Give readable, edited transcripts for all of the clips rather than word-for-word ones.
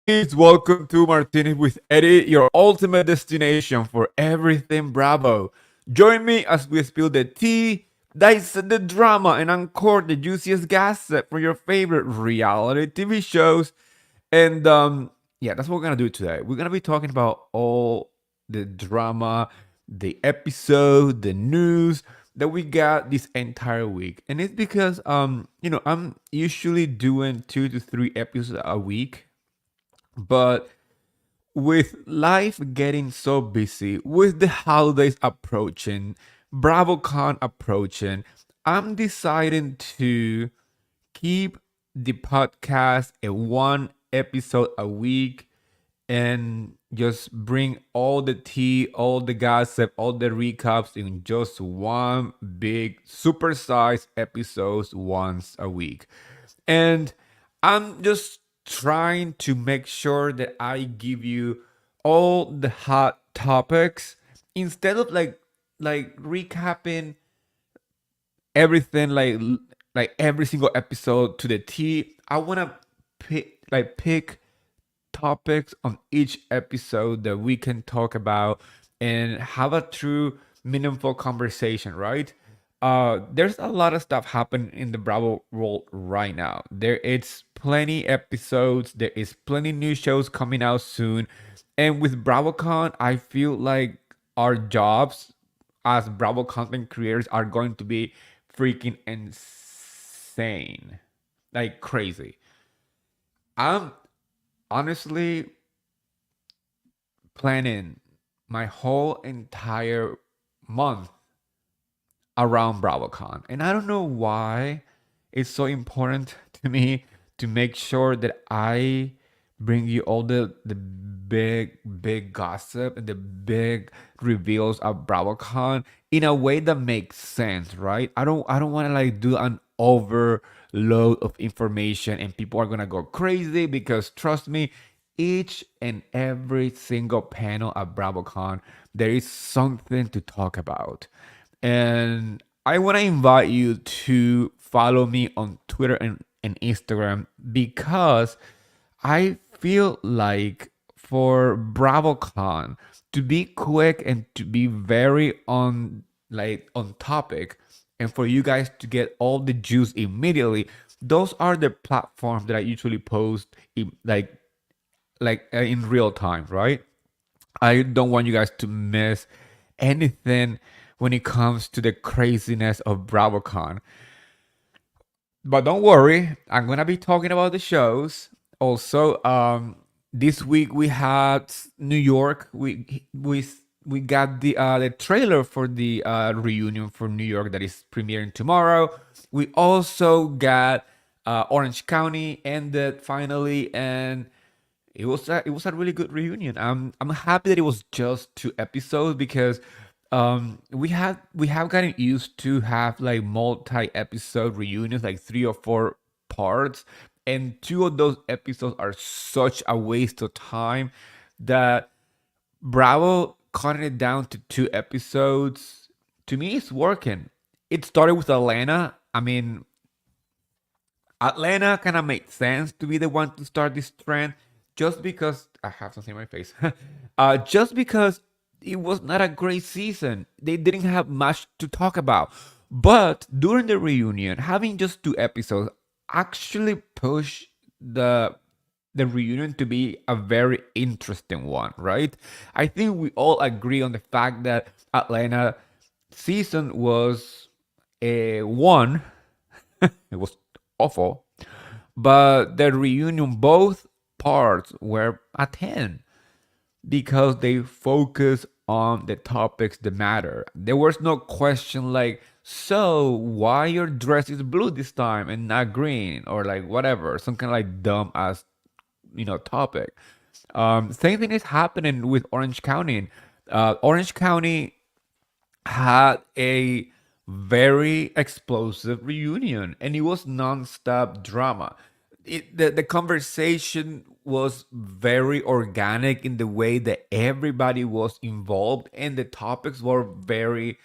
Please welcome to Martinez with Eddie, your ultimate destination for everything Bravo. Join me as we spill the tea, dissect the drama, and uncork the juiciest gossip from your favorite reality TV shows. And yeah, that's what we're gonna do today. We're gonna be talking about all the drama, the episode, the news that we got this entire week. And it's because I'm usually doing 2 to 3 episodes a week, but with life getting so busy, with the holidays approaching, BravoCon approaching, I'm deciding to keep the podcast at 1 episode a week and just bring all the tea, all the gossip, all the recaps in just one big supersized episodes once a week. And I'm just trying to make sure that I give you all the hot topics instead of like recapping everything like every single episode to the T. I want to pick topics on each episode that we can talk about and have a true meaningful conversation, right? There's a lot of stuff happening in the Bravo world right now. There is plenty episodes, there is plenty new shows coming out soon. And with BravoCon, I feel like our jobs as Bravo content creators are going to be freaking insane. Like crazy. I'm honestly planning my whole entire month around BravoCon. And I don't know why it's so important to me to make sure that I bring you all the big gossip and the big reveals of BravoCon in a way that makes sense, right? I don't want to like do an overload of information and people are gonna go crazy because trust me, each and every single panel at BravoCon, there is something to talk about. And I want to invite you to follow me on Twitter and Instagram because I feel like for BravoCon to be quick and to be very on topic and for you guys to get all the juice immediately, those are the platforms that I usually post in, in real time, right? I don't want you guys to miss anything when it comes to the craziness of BravoCon. But don't worry, I'm gonna be talking about the shows. Also, this week we had New York. We got the trailer for the reunion for New York that is premiering tomorrow. We also got Orange County ended finally, and it was a really good reunion. I'm happy that it was just 2 episodes because we have gotten used to have like multi-episode reunions, like 3 or 4 parts, and 2 of those episodes are such a waste of time that Bravo cutting it down to 2 episodes to me is working. It started with Atlanta. I mean, Atlanta kind of made sense to be the one to start this trend just because I have something in my face. Just because it was not a great season. They didn't have much to talk about. But during the reunion, having just 2 episodes actually pushed the reunion to be a very interesting one, right? I think we all agree on the fact that Atlanta season was a one. It was awful. But the reunion, both parts were a 10 because they focus on the topics that matter. There was no question like, so why your dress is blue this time and not green or like whatever, some kind of like dumb ass topic. Same thing is happening with Orange County. Orange County had a very explosive reunion and it was non-stop drama. The conversation was very organic in the way that everybody was involved and the topics were very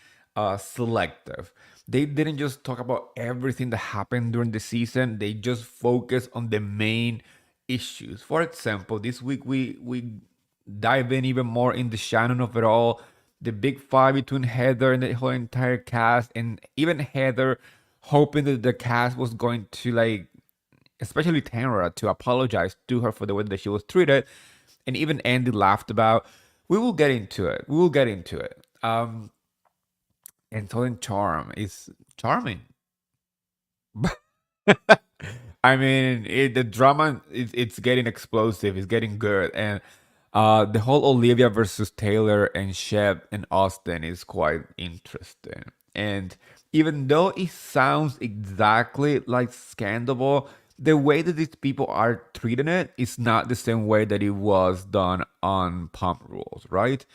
selective. They didn't just talk about everything that happened during the season, they just focused on the main issues. For example, this week we dive in even more in the Shannon of it all, the big fight between Heather and the whole entire cast, and even Heather hoping that the cast was going to like, especially Tamara, to apologize to her for the way that she was treated, and even Andy laughed about. We will get into it. We will get into it. And Southen Charm is charming. I mean, the drama it's getting explosive. It's getting good, and the whole Olivia versus Taylor and Shep and Austen is quite interesting. And even though it sounds exactly like Scandal, the way that these people are treating it is not the same way that it was done on Pump Rules, right?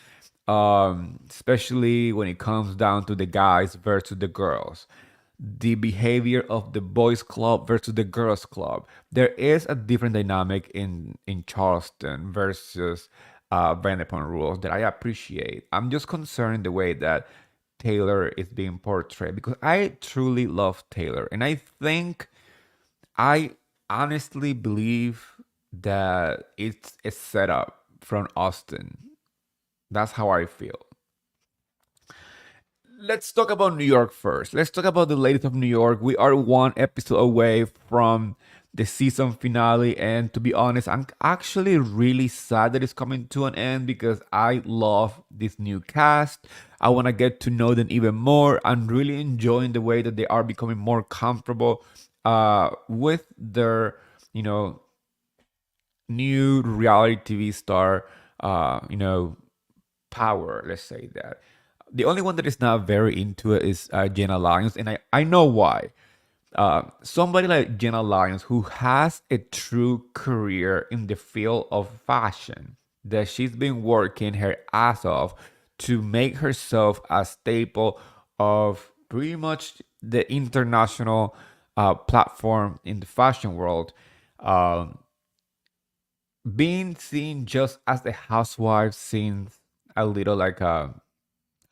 Especially when it comes down to the guys versus the girls, the behavior of the boys club versus the girls club. There is a different dynamic in Charleston versus Vanderpump Rules that I appreciate. I'm just concerned the way that Taylor is being portrayed because I truly love Taylor, and I think I honestly believe that it's a setup from Austen. That's how I feel. Let's talk about New York first. Let's talk about the latest of New York. We are one episode away from the season finale, and to be honest, I'm actually really sad that it's coming to an end because I love this new cast. I want to get to know them even more. I'm really enjoying the way that they are becoming more comfortable with their, you know, new reality TV star, power. Let's say that. The only one that is not very into it is Jenna Lyons, and I know why. Somebody like Jenna Lyons, who has a true career in the field of fashion, that she's been working her ass off to make herself a staple of pretty much the international platform in the fashion world. Um, Being seen just as a housewife seems a little like a,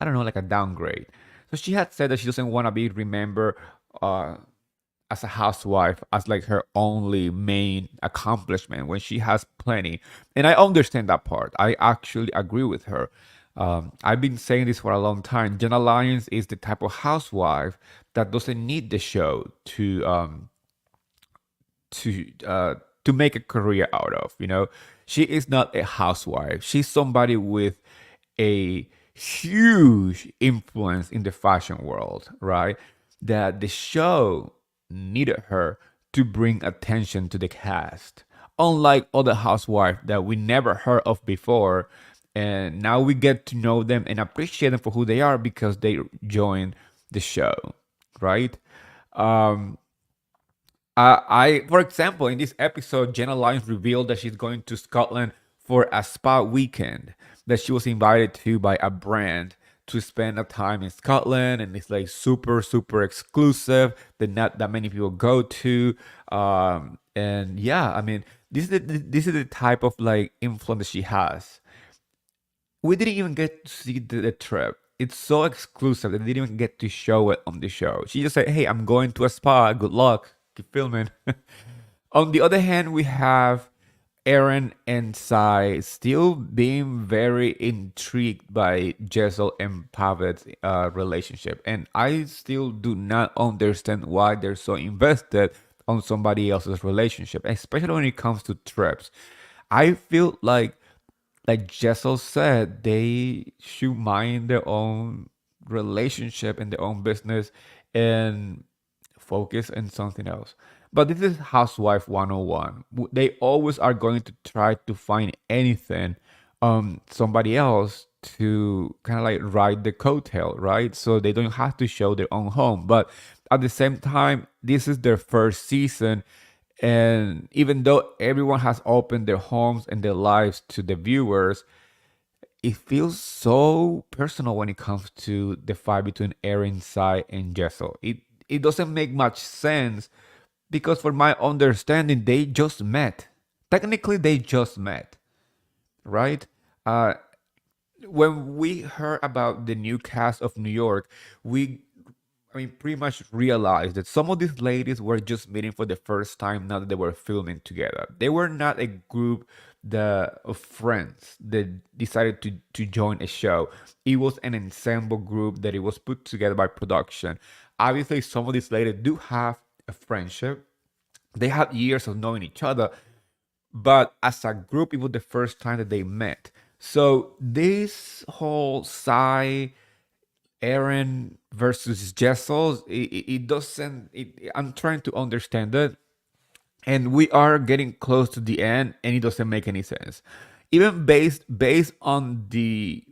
I don't know, like a downgrade. So she had said that she doesn't want to be remembered uh, as a housewife as like her only main accomplishment when she has plenty. And I understand that part. I actually agree with her. I've been saying this for a long time. Jenna Lyons is the type of housewife that doesn't need the show to to make a career out of. You know, she is not a housewife. She's somebody with a huge influence in the fashion world, right? That the show needed her to bring attention to the cast. Unlike other housewives that we never heard of before, and now we get to know them and appreciate them for who they are because they joined the show, right? Um, for example, in this episode, Jenna Lyons revealed that she's going to Scotland for a spa weekend that she was invited to by a brand to spend a time in Scotland, and it's like super, super exclusive that not that many people go to. And yeah, I mean, this is the type of like influence that she has. We didn't even get to see the trip. It's so exclusive that they didn't even get to show it on the show. She just said, "Hey, I'm going to a spa. Good luck. Keep filming." On the other hand, we have Erin and Sai still being very intrigued by Jessel and Pavit's relationship, and I still do not understand why they're so invested on somebody else's relationship, especially when it comes to trips. I feel like Jessel said, they should mind their own relationship and their own business and focus on something else. But this is Housewife 101. They always are going to try to find anything, somebody else to kind of like ride the coattail, right? So they don't have to show their own home. But at the same time, this is their first season, and even though everyone has opened their homes and their lives to the viewers, it feels so personal when it comes to the fight between Erin, Sai, and Jessel. It doesn't make much sense because, for my understanding, they just met. Technically, they just met, right? Uh, when we heard about the new cast of New York, we pretty much realized that some of these ladies were just meeting for the first time now that they were filming together. They were not a group of friends that decided to join a show. It was an ensemble group that it was put together by production. Obviously, some of these ladies do have a friendship. They had years of knowing each other, but as a group, it was the first time that they met. So this whole Sai Erin versus Jessel, it doesn't. I'm trying to understand it, and we are getting close to the end, and it doesn't make any sense. Even based on the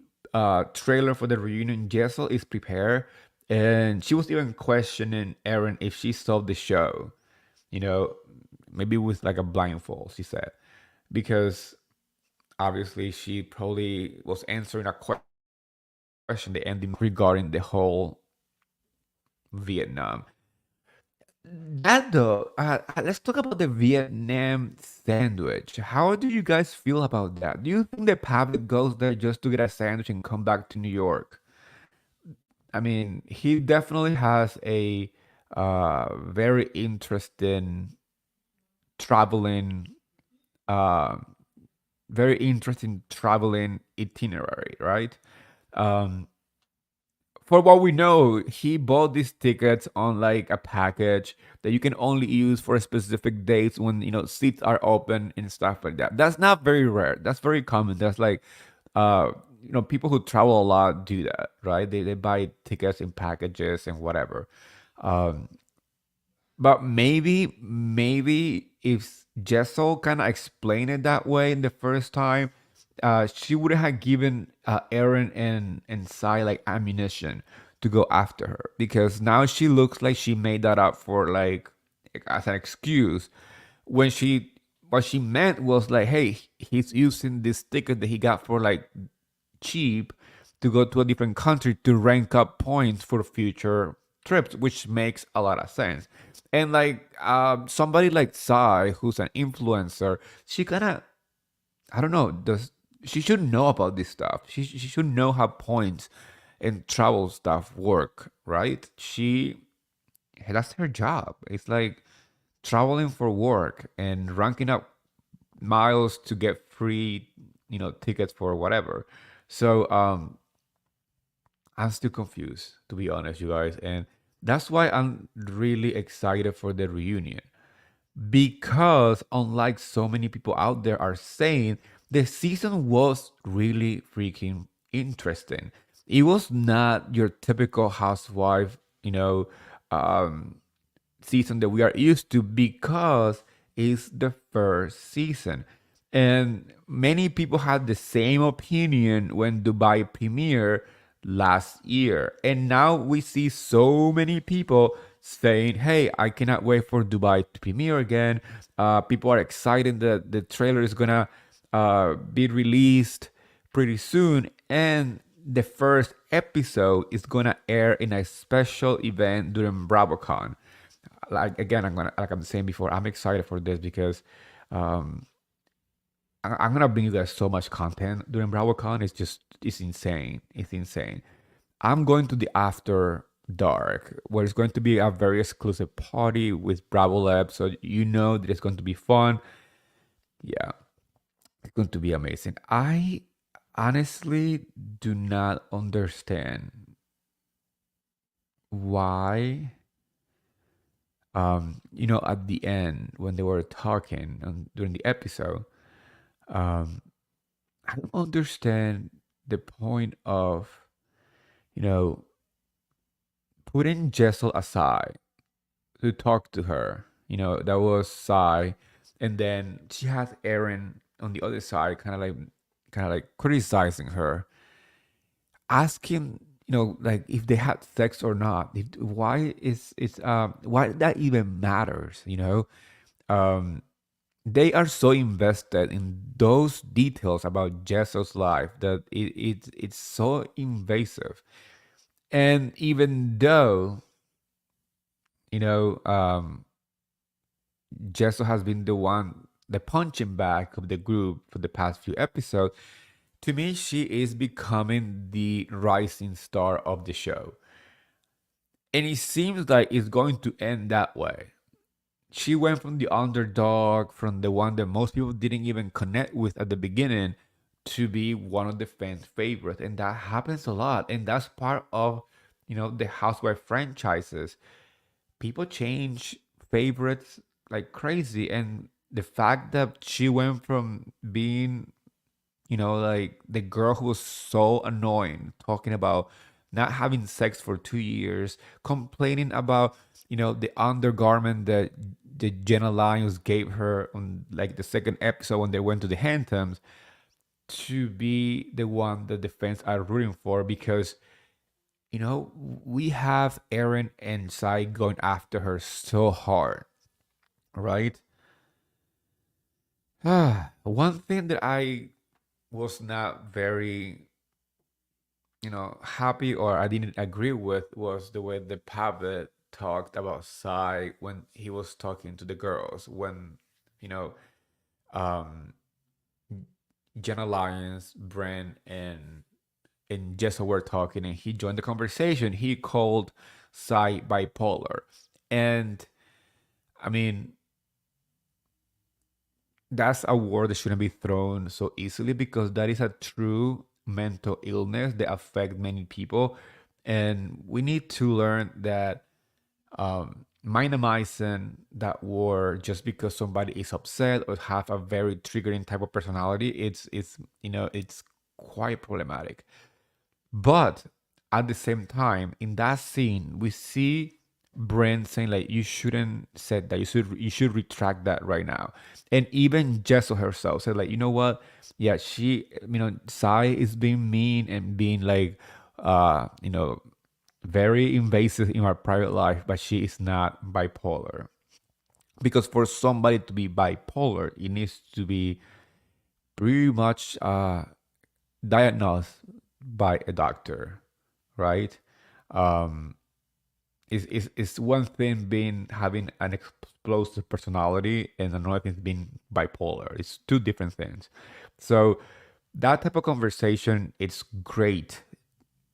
trailer for the reunion, Jessel is prepared, and she was even questioning Erin if she saw the show. You know, maybe with like a blindfold, she said, because obviously she probably was answering a question the ending regarding the whole Vietnam. That though, let's talk about the Vietnam sandwich. How do you guys feel about that? Do you think that Pavit goes there just to get a sandwich and come back to New York? I mean, he definitely has a very interesting traveling, uh, very interesting traveling itinerary, right? Um, for what we know, he bought these tickets on like a package that you can only use for specific dates when seats are open and stuff like that. That's not very rare. That's very common. That's like uh people who travel a lot do that, right? They buy tickets in packages and whatever. Um, but maybe if Jessel kind of explained it that way in the first time, she wouldn't have given Erin and Sai like ammunition to go after her, because now she looks like she made that up for like as an excuse, when she what she meant was like, hey, he's using this ticket that he got for like cheap to go to a different country to rank up points for future trips, which makes a lot of sense. And like somebody like Sai, who's an influencer, she kind of, I don't know, does she should know about this stuff. She should know how points and travel stuff work, right? That's her job. It's like traveling for work and ranking up miles to get free, tickets for whatever. So I'm still confused, to be honest, you guys, and that's why I'm really excited for the reunion, because unlike so many people out there are saying, the season was really freaking interesting. It was not your typical housewife, um, season that we are used to, because it's the first season. And many people had the same opinion when Dubai premiered last year. And now we see so many people saying, hey, I cannot wait for Dubai to premiere again. People are excited that the trailer is going to be released pretty soon. And the first episode is going to air in a special event during BravoCon. Like again, like I'm saying before, I'm excited for this because um, I'm gonna bring you guys so much content during BravoCon. It's insane. It's insane. I'm going to the after dark, where it's going to be a very exclusive party with Bravo Lab, so you know that it's going to be fun. Yeah, it's going to be amazing. I honestly do not understand why at the end when they were talking during the episode, um, I don't understand the point of, you know, putting Jessel aside to talk to her. That was Sai, and then she has Erin on the other side, kind of like criticizing her, asking, like if they had sex or not. Why is it's why that even matters? Um, they are so invested in those details about Jessel's life that it's so invasive. And even though, you know, um, Jessel has been the punching bag of the group for the past few episodes, to me, she is becoming the rising star of the show. And it seems like it's going to end that way. She went from the underdog, from the one that most people didn't even connect with at the beginning, to be one of the fans' favorites. And that happens a lot. And that's part of, the housewife franchises. People change favorites like crazy. And the fact that she went from being, like the girl who was so annoying, talking about not having sex for 2 years, complaining about, the undergarment that the Jenna Lyons gave her on like the second episode when they went to the Hamptons, to be the one that the fans are rooting for because, we have Erin and Sai going after her so hard, right? One thing that I was not very, happy or I didn't agree with was the way the Pavit talked about Sai when he was talking to the girls. When, you know, um, Jenna Lyons, Bren, and Jessel were talking, and he joined the conversation. He called Sai bipolar, and I mean, that's a word that shouldn't be thrown so easily because that is a true mental illness that affect many people, and we need to learn that minimizing that word just because somebody is upset or have a very triggering type of personality, it's quite problematic. But at the same time, in that scene, we see Brent saying like, "You shouldn't said that. You should retract that right now." And even Jessel herself said like, "You know what? Yeah, Sai is being mean and being like, uh, you know, very invasive in our private life, but she is not bipolar." Because for somebody to be bipolar, it needs to be pretty much diagnosed by a doctor, right? Um, is one thing being having an explosive personality and another thing being bipolar. It's two different things. So that type of conversation, it's great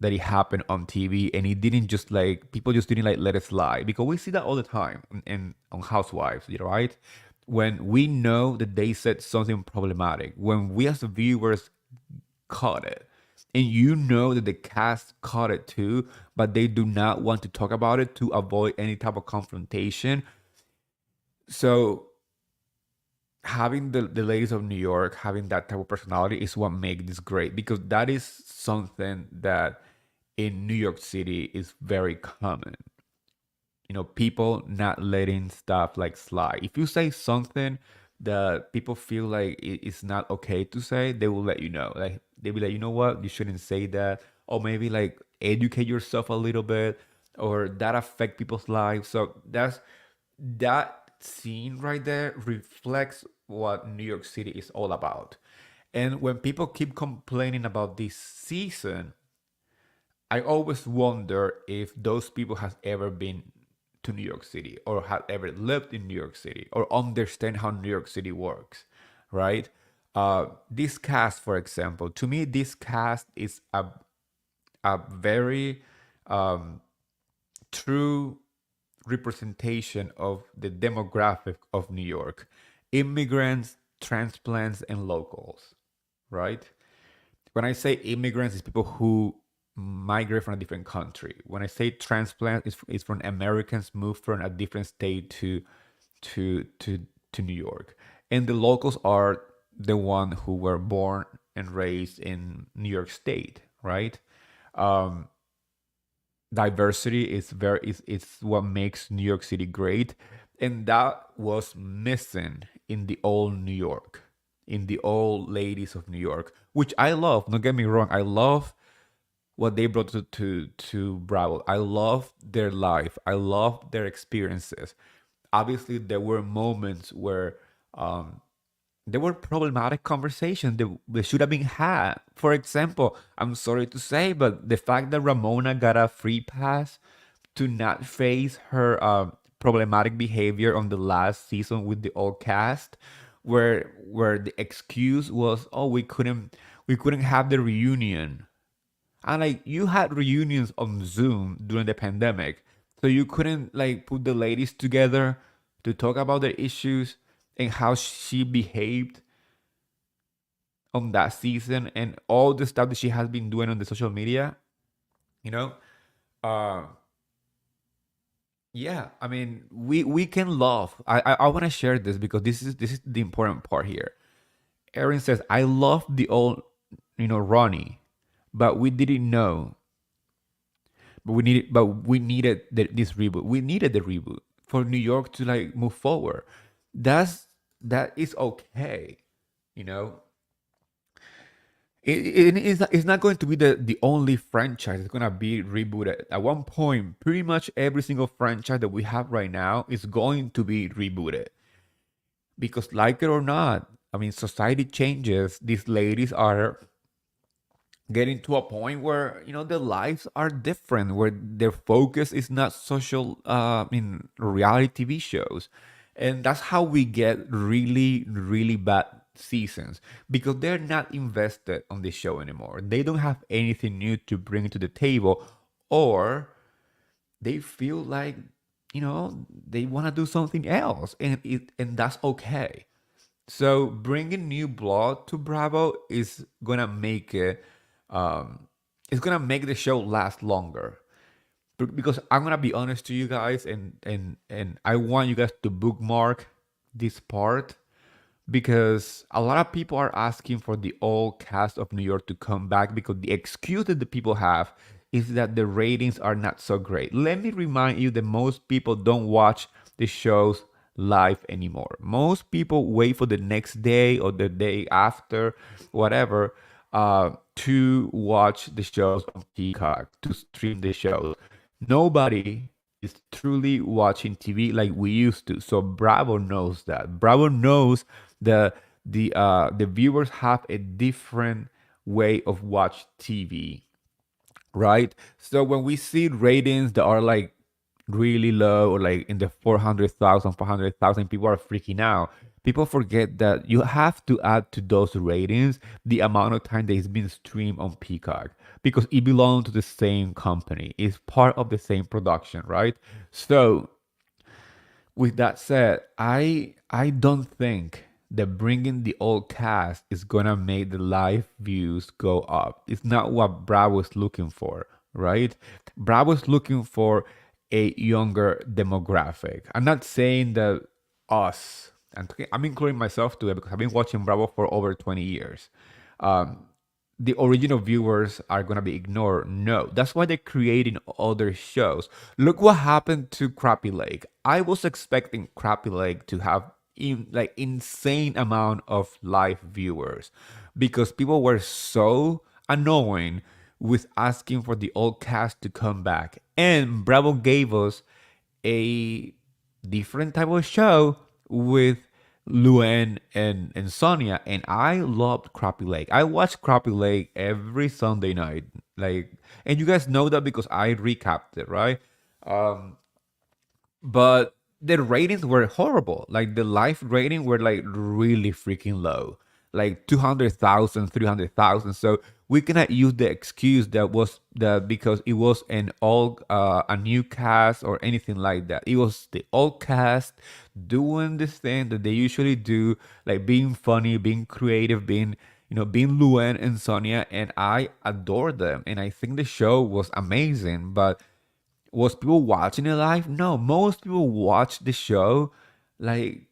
that it happened on TV and it didn't just like people just didn't like let it slide because we see that all the time in on Housewives, right? When we know that they said something problematic, when we as viewers caught it. And you know that the cast caught it too, but they do not want to talk about it to avoid any type of confrontation. So having the ladies of New York having that type of personality is what makes this great because that is something that in New York City is very common. People not letting stuff like slide. If you say something that people feel like it's not okay to say, they will let you know. Like they'll be like, you know what, you shouldn't say that, or maybe like educate yourself a little bit, or that affect people's lives. So that scene right there reflects what New York City is all about. And when people keep complaining about this season, I always wonder if those people has ever been to New York City or have ever lived in New York City or understand how New York City works, right? This cast, for example, to me, this cast is a very true representation of the demographic of New York: immigrants, transplants, and locals, right? When I say immigrants, it's people who migrate from a different country. When I say transplant, it's from Americans moved from a different state to to to New York, and the locals are the one who were born and raised in New York State, right? Um, Diversity is what makes New York City great, and that was missing in the old New York, in the old ladies of New York, which I love. Don't get me wrong, I love what they brought to Bravo. I love their life. I love their experiences. Obviously, there were moments where um, there were problematic conversations that should have been had. For example, I'm sorry to say, but the fact that Ramona got a free pass to not face her problematic behavior on the last season with the old cast, where the excuse was, "Oh, we couldn't have the reunion." And like you had reunions on Zoom during the pandemic. So you couldn't like put the ladies together to talk about their issues and how she behaved on that season and all the stuff that she has been doing on the social media, you know? Uh yeah, I mean, we can love. I want to share this because this is the important part here. Erin says, "I love the old, Ronnie, but we didn't know, but we needed this reboot. We needed the reboot for New York to like move forward. That is okay, you know. It's not going to be the only franchise that's gonna be rebooted. At one point, pretty much every single franchise that we have right now is going to be rebooted because, like it or not, I mean, society changes. These ladies are getting to a point where their lives are different, where their focus is not social in reality TV shows, and that's how we get really really bad seasons because they're not invested on the show anymore. They don't have anything new to bring to the table, or they feel like they want to do something else, and that's okay. So bringing new blood to Bravo is gonna make it, it's gonna make the show last longer. Because I'm gonna be honest to you guys, and I want you guys to bookmark this part because a lot of people are asking for the old cast of New York to come back because the excuse that the people have is that the ratings are not so great. Let me remind you that most people don't watch the shows live anymore. Most people wait for the next day or the day after, whatever, to watch the shows on Peacock, to stream the shows. Nobody is truly watching TV like we used to. So Bravo knows that. Bravo knows the the viewers have a different way of watch TV, right? So when we see ratings that are like really low or like in the 400,000, 500,000, people are freaking out. People forget that you have to add to those ratings the amount of time that it's been streamed on Peacock because it belongs to the same company. It's part of the same production, right? So with that said, I don't think that bringing the old cast is gonna make the live views go up. It's not what Bravo is looking for, right? Bravo is looking for a younger demographic. I'm not saying that us, I'm including myself to it because I've been watching Bravo for over 20 years. Um, the original viewers are gonna be ignored. No, that's why they're creating other shows. Look what happened to Crappy Lake. I was expecting Crappy Lake to have like insane amount of live viewers because people were so annoying with asking for the old cast to come back, and Bravo gave us a different type of show with Luann and Sonia, and I loved Crappy Lake. I watched Crappy Lake every Sunday night, like, and you guys know that because I recapped it, right? Um, but the ratings were horrible. Like the live rating were like really freaking low, like 200,000, 300,000. So we cannot use the excuse that was that because it was an old a new cast or anything like that. It was the old cast doing this thing that they usually do, like being funny, being creative, being Luan and Sonia, and I adore them, and I think the show was amazing. But was people watching it live? No, most people watched the show like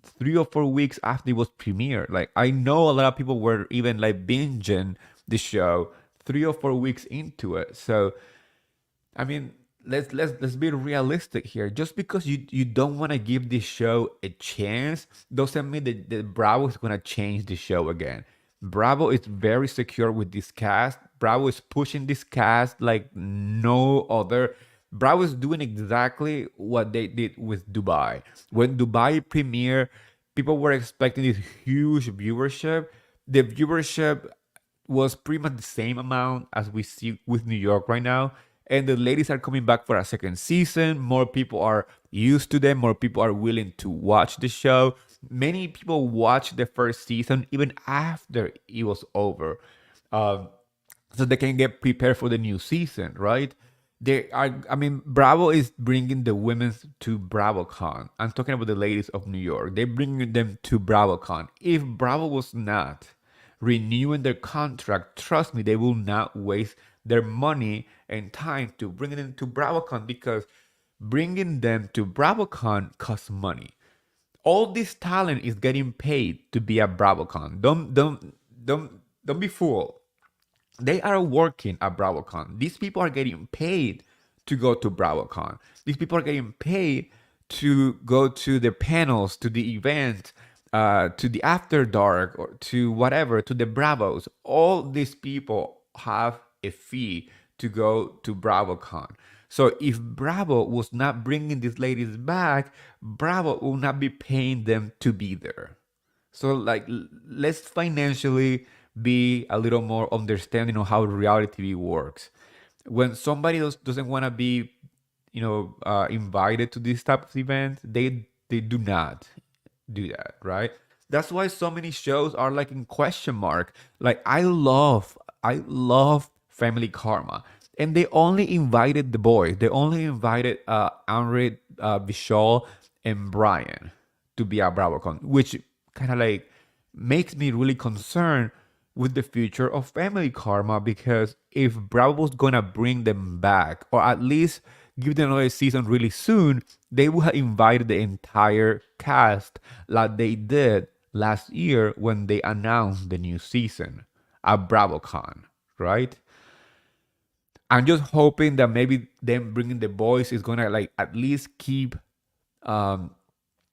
3 or 4 weeks after it was premiered. Like I know a lot of people were even like binging the show 3 or 4 weeks into it. So I mean, let's be realistic here. Just because you don't want to give this show a chance doesn't mean that Bravo is gonna change the show again. Bravo is very secure with this cast. Bravo is pushing this cast like no other. Bravo is doing exactly what they did with Dubai. When Dubai premiered, people were expecting this huge viewership. The viewership was pretty much the same amount as we see with New York right now. And the ladies are coming back for a second season. More people are used to them. More people are willing to watch the show. Many people watched the first season even after it was over. Um, so they can get prepared for the new season, right? they are, I mean, Bravo is bringing the women to BravoCon. I'm talking about the ladies of New York. They're bringing them to BravoCon. If Bravo was not renewing their contract, trust me, they will not waste their money and time to bring them to BravoCon, because bringing them to BravoCon costs money. All this talent is getting paid to be at BravoCon. Don't be fooled. They are working at BravoCon. These people are getting paid to go to BravoCon. These people are getting paid to go to the panels, to the event, to the after dark, or to whatever, to the Bravos. All these people have a fee to go to BravoCon. So if Bravo was not bringing these ladies back, Bravo will not be paying them to be there. So like, let's financially be a little more understanding of how reality TV works. When somebody doesn't want to be, invited to this type of event, they do not do that, right? That's why so many shows are like in question mark. Like I love Family Karma, and they only invited the boys. They only invited Henry, Vishal, and Brian to be at BravoCon, which kind of like makes me really concerned with the future of Family Karma, because if Bravo was gonna bring them back, or at least give them another season really soon, they would have invited the entire cast like they did last year when they announced the new season at BravoCon, right? I'm just hoping that maybe them bringing the boys is gonna like at least keep um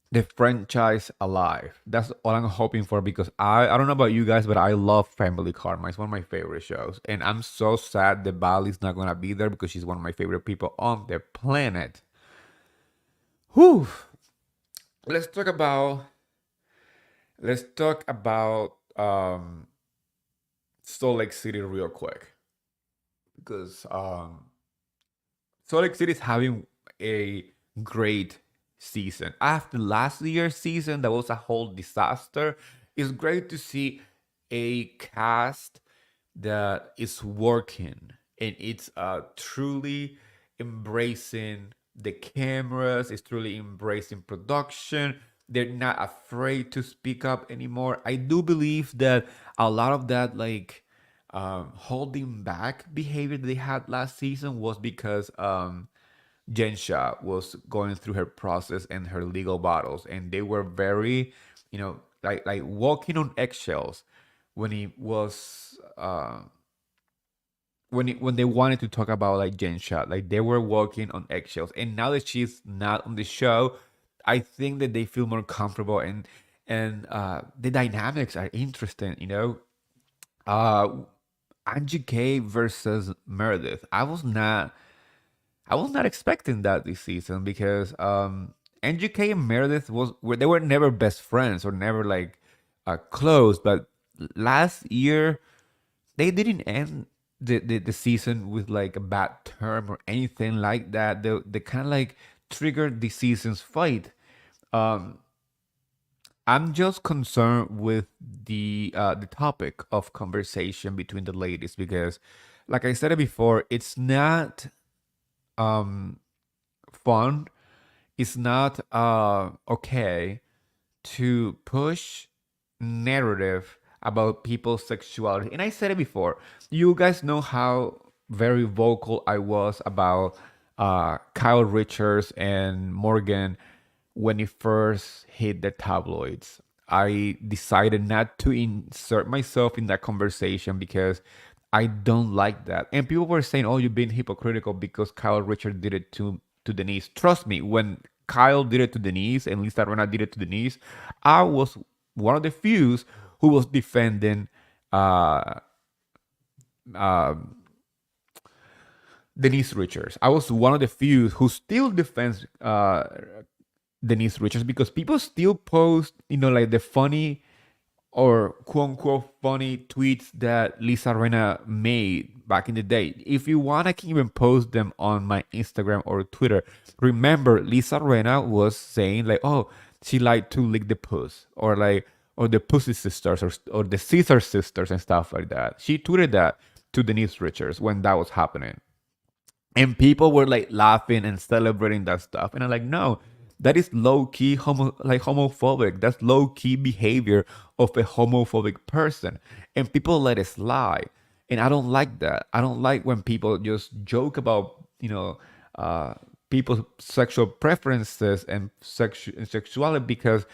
the franchise alive. That's all I'm hoping for, because I don't know about you guys, but I love Family Karma. It's one of my favorite shows, and I'm so sad that Bali's not gonna be there, because she's one of my favorite people on the planet. Whew. Let's talk about let's talk about Salt Lake City real quick, because Salt Lake City is having a great season. After last year's season, that was a whole disaster. It's great to see a cast that is working, and it's truly embracing the cameras, it's truly embracing production. They're not afraid to speak up anymore. I do believe that a lot of that, like, holding back behavior that they had last season was because Jensha was going through her process and her legal battles, and they were very, like walking on eggshells when he was when they wanted to talk about like Jensha, like they were walking on eggshells. And now that she's not on the show, I think that they feel more comfortable, and the dynamics are interesting. Uh, Angie K versus Meredith. I was not expecting that this season, because NGK and Meredith they were never best friends, or never like close. But last year they didn't end the season with like a bad term or anything like that. They kind of like triggered the season's fight. Um, I'm just concerned with the topic of conversation between the ladies, because, like I said it before, it's not um fun. It's not okay to push narrative about people's sexuality. And I said it before. You guys know how very vocal I was about Kyle Richards and Morgan when it first hit the tabloids. I decided not to insert myself in that conversation, because I don't like that. And people were saying, "Oh, you're being hypocritical because Kyle Richards did it to Denise." Trust me, when Kyle did it to Denise and Lisa Rena did it to Denise, I was one of the few who was defending uh, uh, Denise Richards. I was one of the few who still defends Denise Richards, because people still post, like the funny or quote unquote funny tweets that Lisa Rena made back in the day. If you want, I can even post them on my Instagram or Twitter. Remember, Lisa Rena was saying like, "Oh, she liked to lick the puss," or like, or the Pussy Sisters, or the Caesar Sisters and stuff like that. She tweeted that to Denise Richards when that was happening. and people were like laughing and celebrating that stuff, and I'm like, no, that is low-key homophobic. That's low-key behavior of a homophobic person, and people let it slide. And I don't like that. I don't like when people just joke about, uh people's sexual preferences and sexuality, because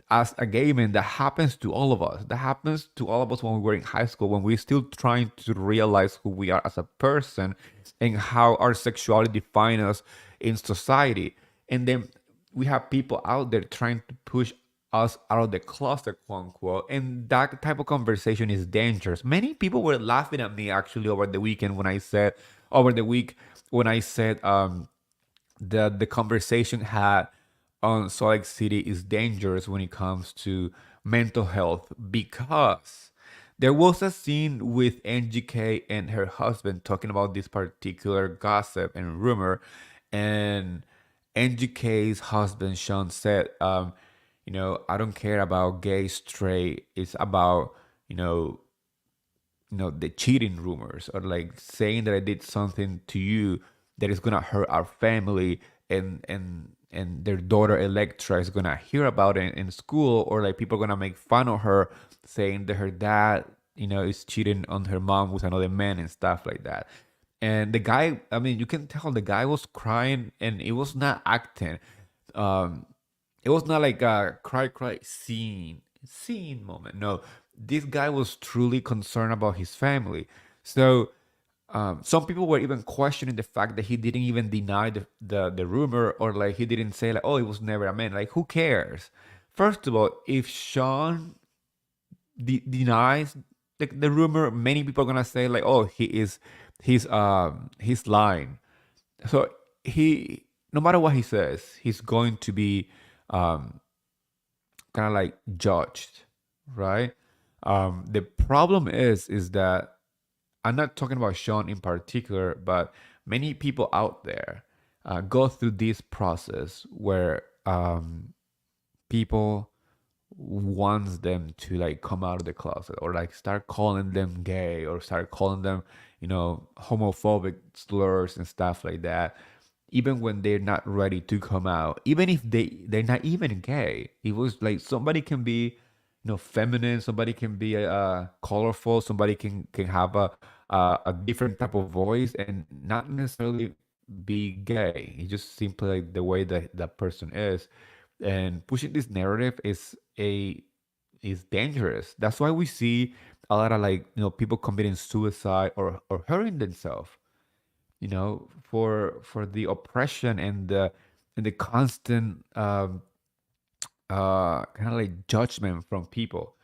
as a gay man, that happens to all of us. That happens to all of us when we were in high school, when we're still trying to realize who we are as a person and how our sexuality defines us in society. And then we have people out there trying to push us out of the closet, quote unquote. And that type of conversation is dangerous. Many people were laughing at me actually over the weekend when I said, over the week, when I said, the conversation had on Salt Lake City is dangerous when it comes to mental health, because there was a scene with NGK and her husband talking about this particular gossip and rumor, and NGK's husband Sean said, I don't care about gay, straight. It's about you know the cheating rumors, or like saying that I did something to you that is gonna hurt our family, and their daughter Electra is gonna hear about it in school, or like people are gonna make fun of her, saying that her dad is cheating on her mom with another man and stuff like that. And the guy, I mean, you can tell the guy was crying, and it was not acting. um it was not like a cry scene moment. No, this guy was truly concerned about his family. So some people were even questioning the fact that he didn't even deny the rumor, or like he didn't say like, oh, it was never a man. Like, who cares? First of all, if Sean denies the rumor, many people are gonna say like, oh, he's lying. So he, no matter what he says, he's going to be um kind of like judged, right? The problem is that I'm not talking about Sean in particular, but many people out there go through this process where people wants them to like come out of the closet, or like start calling them gay, or start calling them homophobic slurs and stuff like that, even when they're not ready to come out, even if they're not even gay. It was like somebody can be feminine, somebody can be colorful, somebody can have a different type of voice and not necessarily be gay. It's just simply like the way that that person is. And pushing this narrative is dangerous. That's why we see a lot of like people committing suicide or hurting themselves, for the oppression and the constant kind of like judgment from people.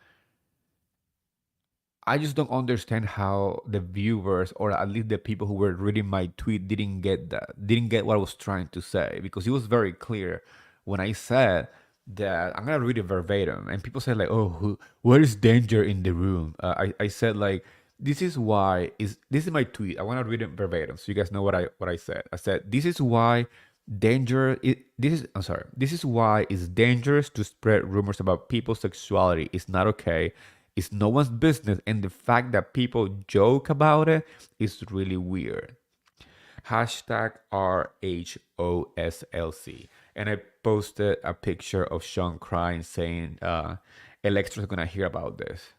I just don't understand how the viewers, or at least the people who were reading my tweet, didn't get what I was trying to say, because it was very clear when I said that I'm gonna read it verbatim, and people said like, "Oh, where is danger in the room?" I said like, this is my tweet. I want to read it verbatim so you guys know what I said. I said, this is why this is why it's dangerous to spread rumors about people's sexuality. It's not okay. It's no one's business, and the fact that people joke about it is really weird. Hashtag RHOSLC. And I posted a picture of Sean crying, saying, Electra's gonna hear about this.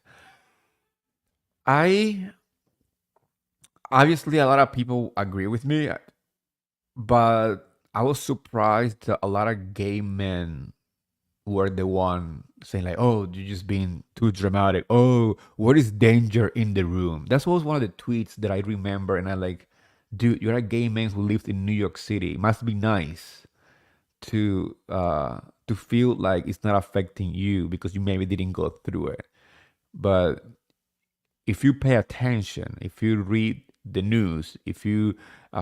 I Obviously, a lot of people agree with me, but I was surprised that a lot of gay men were the one saying like, "Oh, you're just being too dramatic. Oh, what is danger in the room?" That was one of the tweets that I remember, and I like, dude, you're a gay man who lived in New York City. It must be nice to feel like it's not affecting you because you maybe didn't go through it. But if you pay attention, if you read the news, if you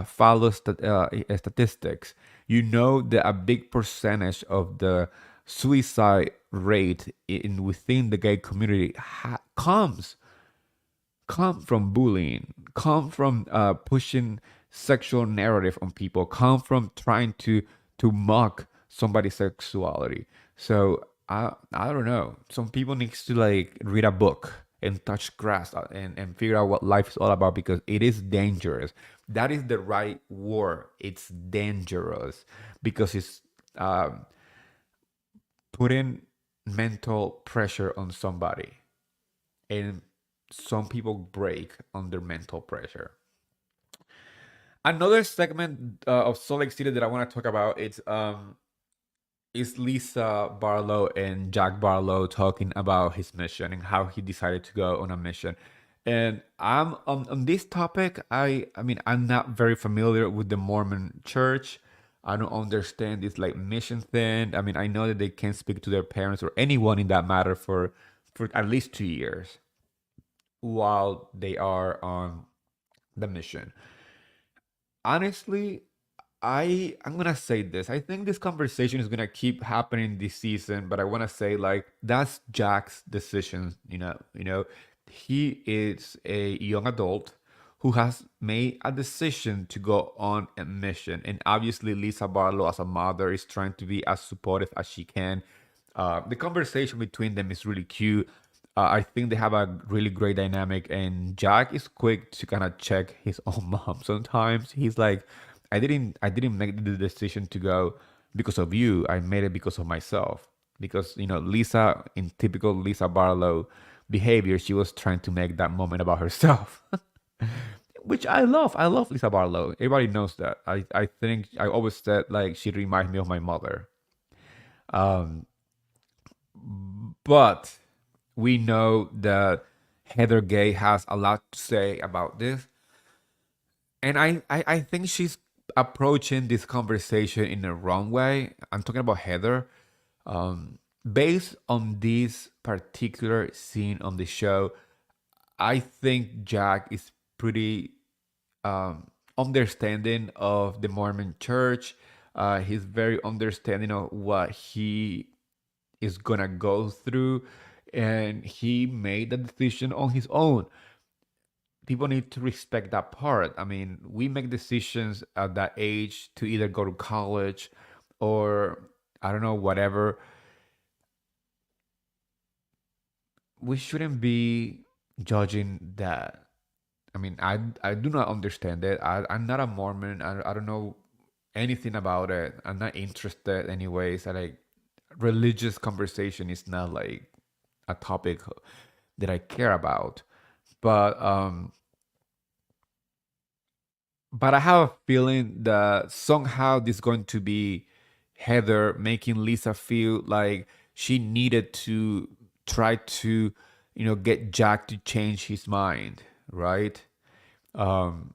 follow statistics, you know that a big percentage of the suicide rate in within the gay community come from bullying, come from pushing sexual narrative on people, come from trying to mock somebody's sexuality. So I don't know. Some people needs to like read a book and touch grass and figure out what life is all about because it is dangerous. That is the right word. It's dangerous because it's um, putting mental pressure on somebody, and some people break under mental pressure. Another segment of Salt Lake City that I want to talk about is Lisa Barlow and Jack Barlow talking about his mission and how he decided to go on a mission. And I'm on this topic. I mean I'm not very familiar with the Mormon Church. I don't understand this like mission thing. I mean I know that they can't speak to their parents or anyone in that matter for at least 2 years while they are on the mission. Honestly, I'm gonna say this. I think this conversation is gonna keep happening this season, but I wanna say like that's Jack's decision. He is a young adult who has made a decision to go on a mission, and obviously Lisa Barlow, as a mother, is trying to be as supportive as she can. The conversation between them is really cute. I think they have a really great dynamic, and Jack is quick to kind of check his own mom. Sometimes he's like, I didn't make the decision to go because of you. I made it because of myself. Because Lisa, in typical Lisa Barlow behavior, she was trying to make that moment about herself, which I love. I love Lisa Barlow. Everybody knows that. I think I always said like she reminds me of my mother. Um, but we know that Heather Gay has a lot to say about this. And I think she's approaching this conversation in the wrong way. I'm talking about Heather. Based on this particular scene on the show, I think Jack is pretty understanding of the Mormon church. He's very understanding of what he is gonna go through, and he made the decision on his own. People need to respect that part. I mean, we make decisions at that age to either go to college or I don't know, whatever. We shouldn't be judging that. I mean, I do not understand it. I'm not a Mormon. I don't know anything about it. I'm not interested anyways. I like religious conversation is not like a topic that I care about. But but I have a feeling that somehow this is going to be Heather making Lisa feel like she needed to try to, get Jack to change his mind, right? Um,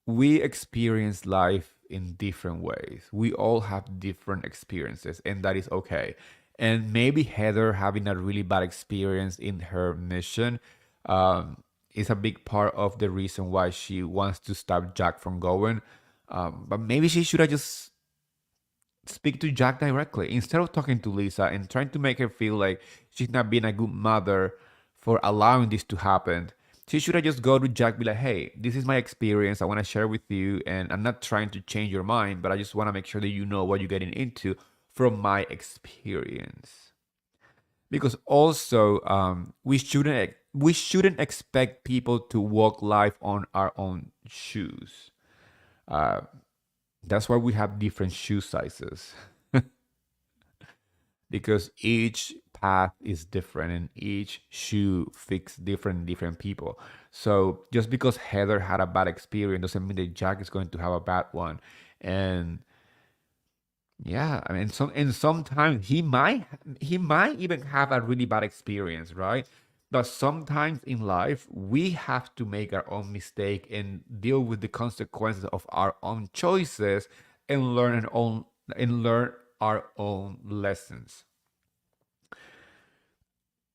we experience life in different ways. We all have different experiences, and that is okay. And maybe Heather having a really bad experience in her mission is a big part of the reason why she wants to stop Jack from going. But maybe she should have just speak to Jack directly instead of talking to Lisa and trying to make her feel like she's not being a good mother for allowing this to happen. She should have just go to Jack, be like, "Hey, this is my experience. I want to share with you, and I'm not trying to change your mind, but I just want to make sure that you know what you're getting into from my experience." Because also, we shouldn't expect people to walk life on our own shoes. Uh, that's why we have different shoe sizes. Because each path is different and each shoe fits different people. So just because Heather had a bad experience doesn't mean that Jack is going to have a bad one. And yeah, I mean, sometimes he might even have a really bad experience, right? But sometimes in life we have to make our own mistake and deal with the consequences of our own choices and learn our own lessons.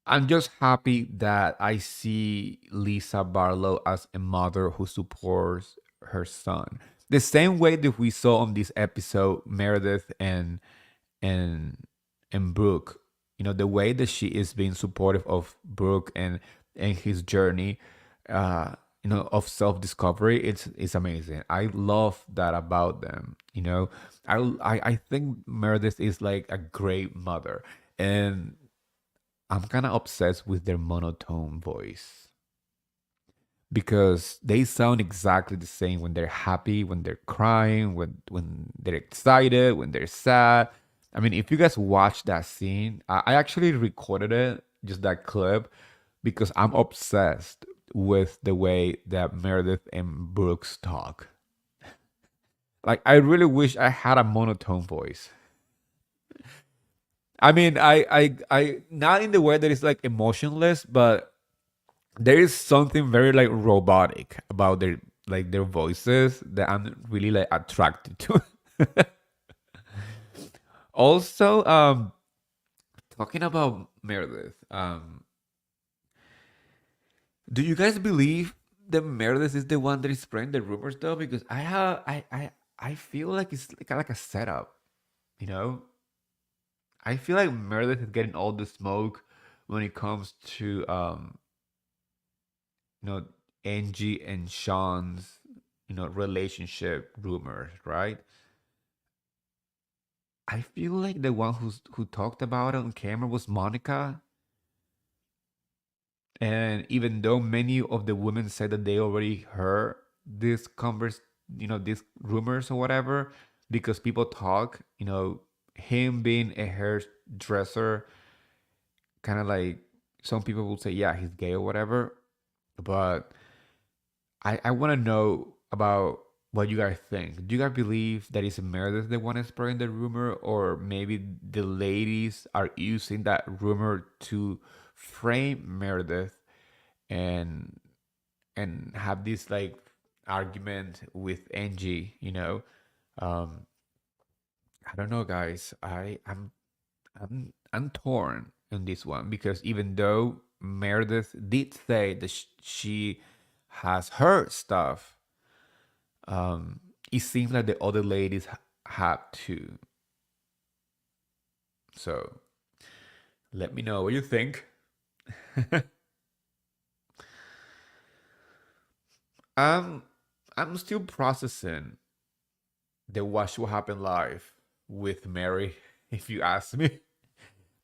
I'm just happy that I see Lisa Barlow as a mother who supports her son. The same way that we saw on this episode, Meredith and and Brooke. The way that she is being supportive of Brooke and his journey, uh, of self discovery. It's amazing. I love that about them. I think Meredith is like a great mother, and I'm kind of obsessed with their monotone voice because they sound exactly the same when they're happy, when they're crying, when they're excited, when they're sad. I mean, if you guys watch that scene, I actually recorded it, just that clip, because I'm obsessed with the way that Meredith and Brooks talk. Like, I really wish I had a monotone voice. I mean, not in the way that it's like emotionless, but there is something very like robotic about their voices that I'm really like attracted to. Also, talking about Meredith, do you guys believe that Meredith is the one that is spreading the rumors though? Because I feel like it's like a setup, you know? I feel like Meredith is getting all the smoke when it comes to you know, Angie and Sean's, relationship rumors, right? I feel like the one who talked about it on camera was Monica. And even though many of the women said that they already heard this these rumors or whatever, because people talk, him being a hairdresser, kind of like some people will say, yeah, he's gay or whatever. But I want to know about what you guys think. Do you guys believe that it's Meredith the one spreading the rumor, or maybe the ladies are using that rumor to frame Meredith and have this like argument with Angie? Um, I don't know, guys. I'm torn in this one because even though Meredith did say that she has heard stuff, it seems like the other ladies have too. So let me know what you think. I'm I'm still processing the Watch What Happened Live with Mary, if you ask me.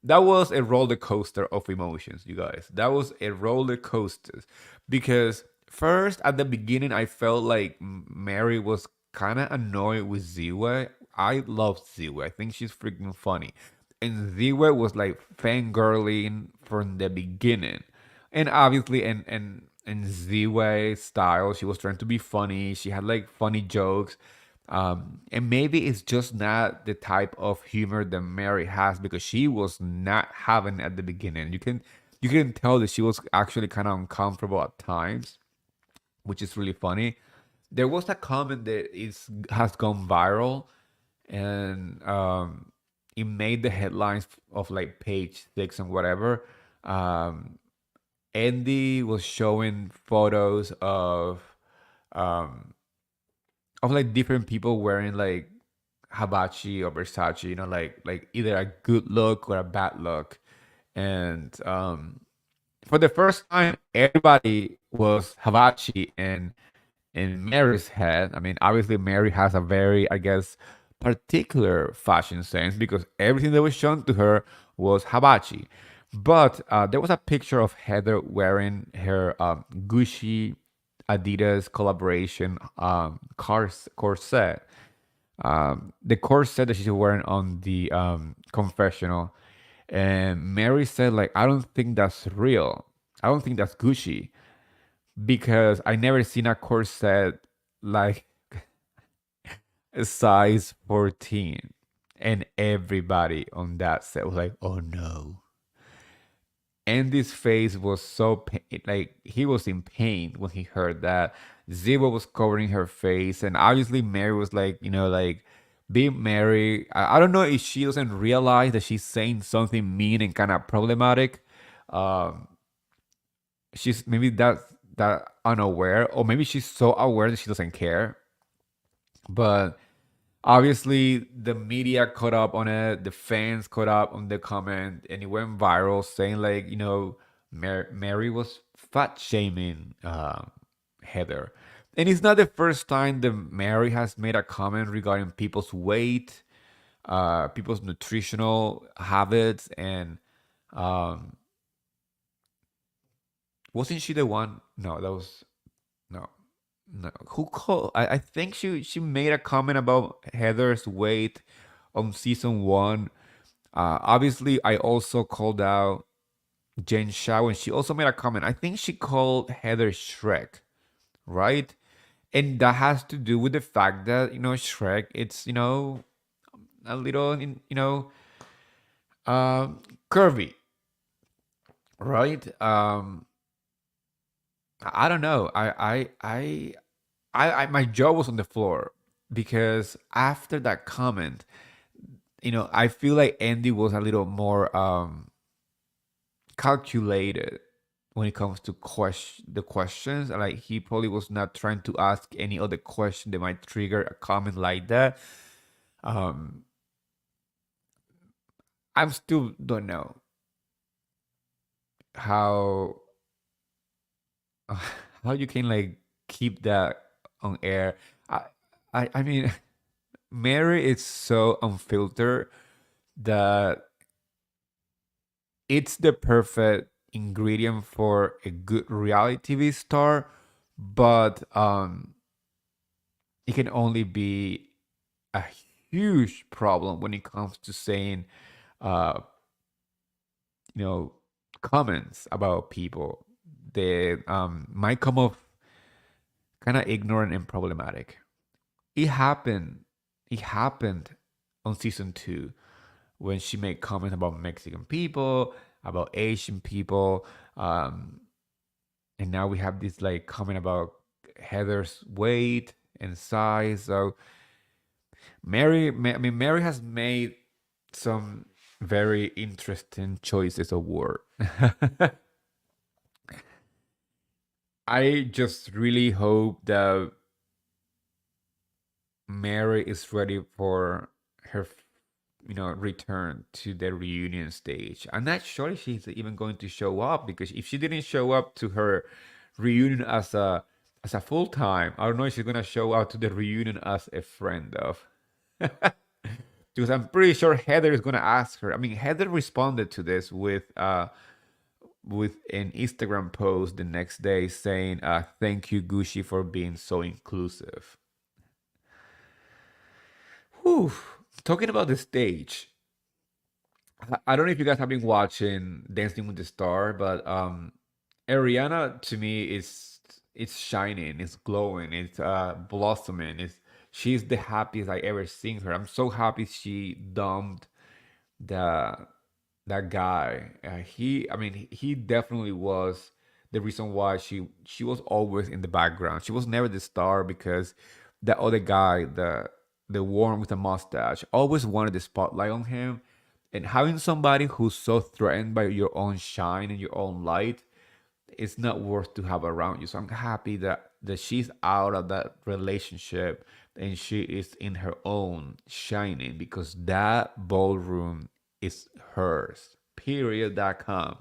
That was a roller coaster of emotions, you guys. That was a roller coaster because first at the beginning I felt like Mary was kind of annoyed with Ziwe. I love Ziwe. I think she's freaking funny. And Ziwe was like fangirling from the beginning. And obviously in Ziwe style, she was trying to be funny. She had like funny jokes. And maybe it's just not the type of humor that Mary has because she was not having at the beginning. You can tell that she was actually kind of uncomfortable at times, which is really funny. There was a comment that has gone viral, and it made the headlines of like page 6 and whatever. Um, Andy was showing photos um, of like different people wearing like hibachi or Versace, like either a good look or a bad look. And for the first time, everybody was hibachi and in Mary's head. I mean, obviously, Mary has a very, I guess, particular fashion sense because everything that was shown to her was hibachi. But there was a picture of Heather wearing her Gucci Adidas collaboration corset. The corset that she's wearing on the confessional. And Mary said, like, I don't think that's real. I don't think that's Gucci because I never seen a corset like a size 14. And everybody on that set was like, oh no. Andy's face was so like he was in pain when he heard that. Ziva was covering her face, and obviously Mary was like, like being Mary. I don't know if she doesn't realize that she's saying something mean and kind of problematic. Um, she's maybe that unaware, or maybe she's so aware that she doesn't care. But obviously, the media caught up on it, the fans caught up on the comment, and it went viral saying, like, Mary was fat shaming Heather. And it's not the first time that Mary has made a comment regarding people's weight, people's nutritional habits, and Wasn't she the one? No, that was no, no. Who called? I think she made a comment about Heather's weight on season 1. Obviously, I also called out Jen Shao, and she also made a comment. I think she called Heather Shrek, right? And that has to do with the fact that Shrek, it's a little um curvy, right? I don't know. My jaw was on the floor because after that comment, I feel like Andy was a little more calculated when it comes to the questions. Like he probably was not trying to ask any other question that might trigger a comment like that. Um, I'm still don't know how how you can like keep that on air. I I mean, Mary is so unfiltered that it's the perfect ingredient for a good reality TV star, but it can only be a huge problem when it comes to saying uh you know comments about people that might come off kind of ignorant and problematic. It happened. It happened on season 2 when she made comments about Mexican people, about Asian people, and now we have this like comment about Heather's weight and size. So Mary has made some very interesting choices of word. I just really hope that Mary is ready for her, return to the reunion stage. I'm not sure if she's even going to show up because if she didn't show up to her reunion as a full time, I don't know if she's gonna show up to the reunion as a friend of. Because I'm pretty sure Heather is gonna ask her. I mean, Heather responded to this with an Instagram post the next day saying, "Thank you, Gucci, for being so inclusive." Whew. Talking about the stage, I don't know if you guys have been watching Dancing with the Star, but Ariana to me is it's shining, it's glowing, it's blossoming. She's the happiest I ever seen her. I'm so happy she dumped the that guy. I mean, he definitely was the reason why she was always in the background. She was never the star because the other guy, the one with the mustache, always wanted the spotlight on him. And having somebody who's so threatened by your own shine and your own light, it's not worth to have around you. So I'm happy that she's out of that relationship and she is in her own shining because that ballroom is hers. Period.com.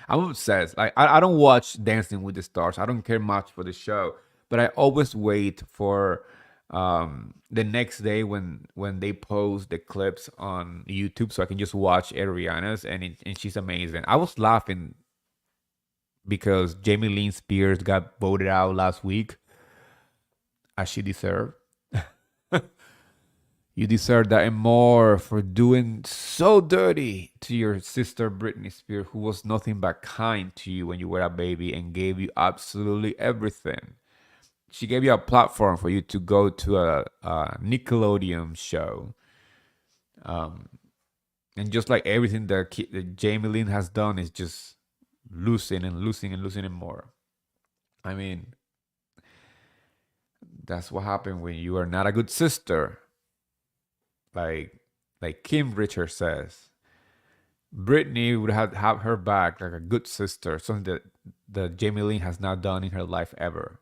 I'm obsessed. Like I don't watch Dancing with the Stars. I don't care much for the show, but I always wait for the next day when they post the clips on YouTube so I can just watch Ariana's and she's amazing. I was laughing because Jamie Lynn Spears got voted out last week as she deserved. You deserve that and more for doing so dirty to your sister Britney Spears, who was nothing but kind to you when you were a baby and gave you absolutely everything. She gave you a platform for you to go to a Nickelodeon show. Um, and just like everything that Jamie Lynn has done is just losing and losing and losing and more. I mean, that's what happened when you are not a good sister. Like like Kim Richards says, Britney would have her back like a good sister, something that Jamie Lynn has not done in her life ever.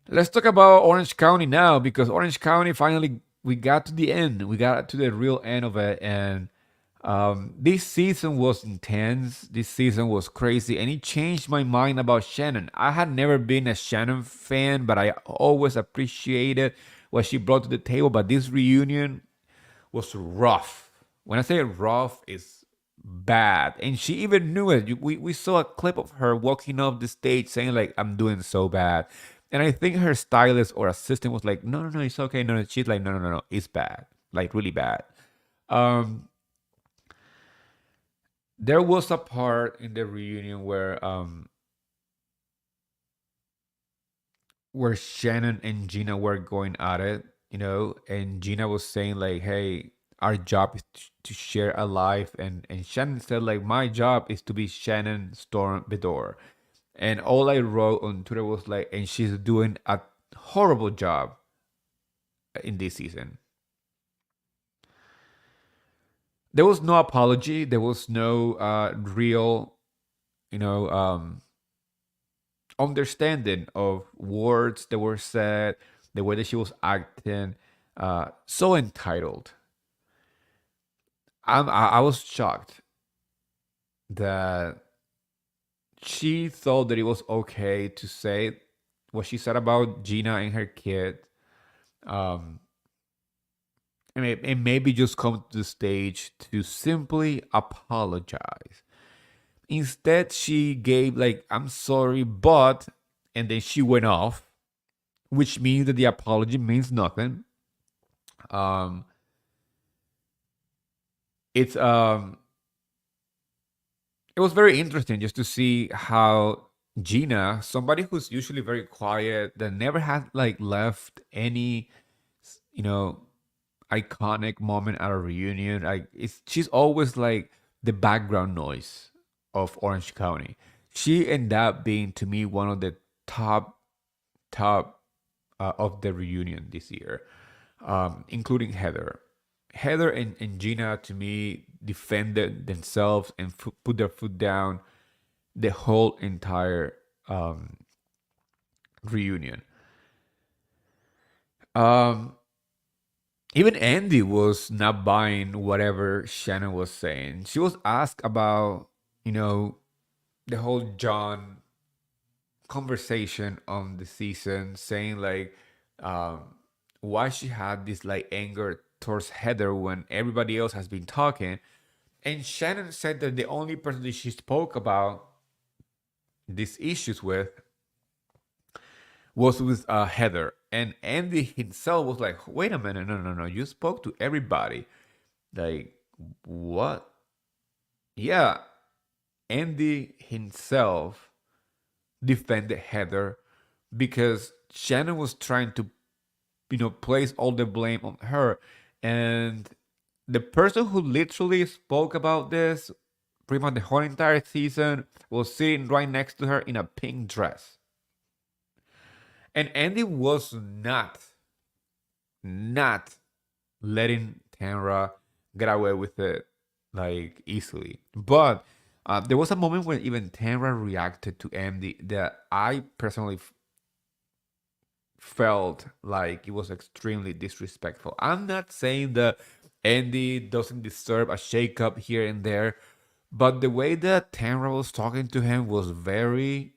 Let's talk about Orange County now because Orange County finally we got to the end. We got to the real end of it, and this season was intense. This season was crazy, and it changed my mind about Shannon. I had never been a Shannon fan, but I always appreciated what she brought to the table. But this reunion was rough. When I say rough, bad, and she even knew it. We saw a clip of her walking off the stage saying like, "I'm doing so bad," and I think her stylist or assistant was like, "No, no, no, it's okay." No, no. She's like, "No, no, no, no, it's bad, like really bad." Um, there was a part in the reunion where Shannon and Gina were going at it, and Gina was saying like, "Hey, our job is to share a life," and Shannon said like, "My job is to be Shannon Storm Bedore," and all I wrote on Twitter was like, "And she's doing a horrible job in this season." There was no apology. There was no real, you know, understanding of words that were said, the way that she was acting, so entitled. I was shocked that she thought that it was okay to say what she said about Gina and her kid, um, and maybe just come to the stage to simply apologize. Instead, she gave like, "I'm sorry, but," and then she went off, which means that the apology means nothing. Um, it's it was very interesting just to see how Gina, somebody who's usually very quiet, that never had like left any, you know, iconic moment at a reunion. Like she's always like the background noise of Orange County. She ended up being to me one of the top of the reunion this year, including Heather. Heather and Gina to me defended themselves and put their foot down the whole entire um, reunion. Um, Even Andy was not buying whatever Shannon was saying. She was asked about, the whole John conversation on the season, saying like, um, why she had this like anger towards Heather when everybody else has been talking. And Shannon said that the only person that she spoke about these issues with was with Heather. And Andy himself was like, wait a minute, no, no, no, you spoke to everybody. Like, what? Yeah, Andy himself defended Heather because Shannon was trying to, place all the blame on her. And the person who literally spoke about this pretty much the whole entire season was sitting right next to her in a pink dress. And Andy was not letting Tamra get away with it like easily. But there was a moment when even Tamra reacted to Andy that I personally felt like it was extremely disrespectful. I'm not saying that Andy doesn't deserve a shakeup here and there, but the way that Tamra was talking to him was very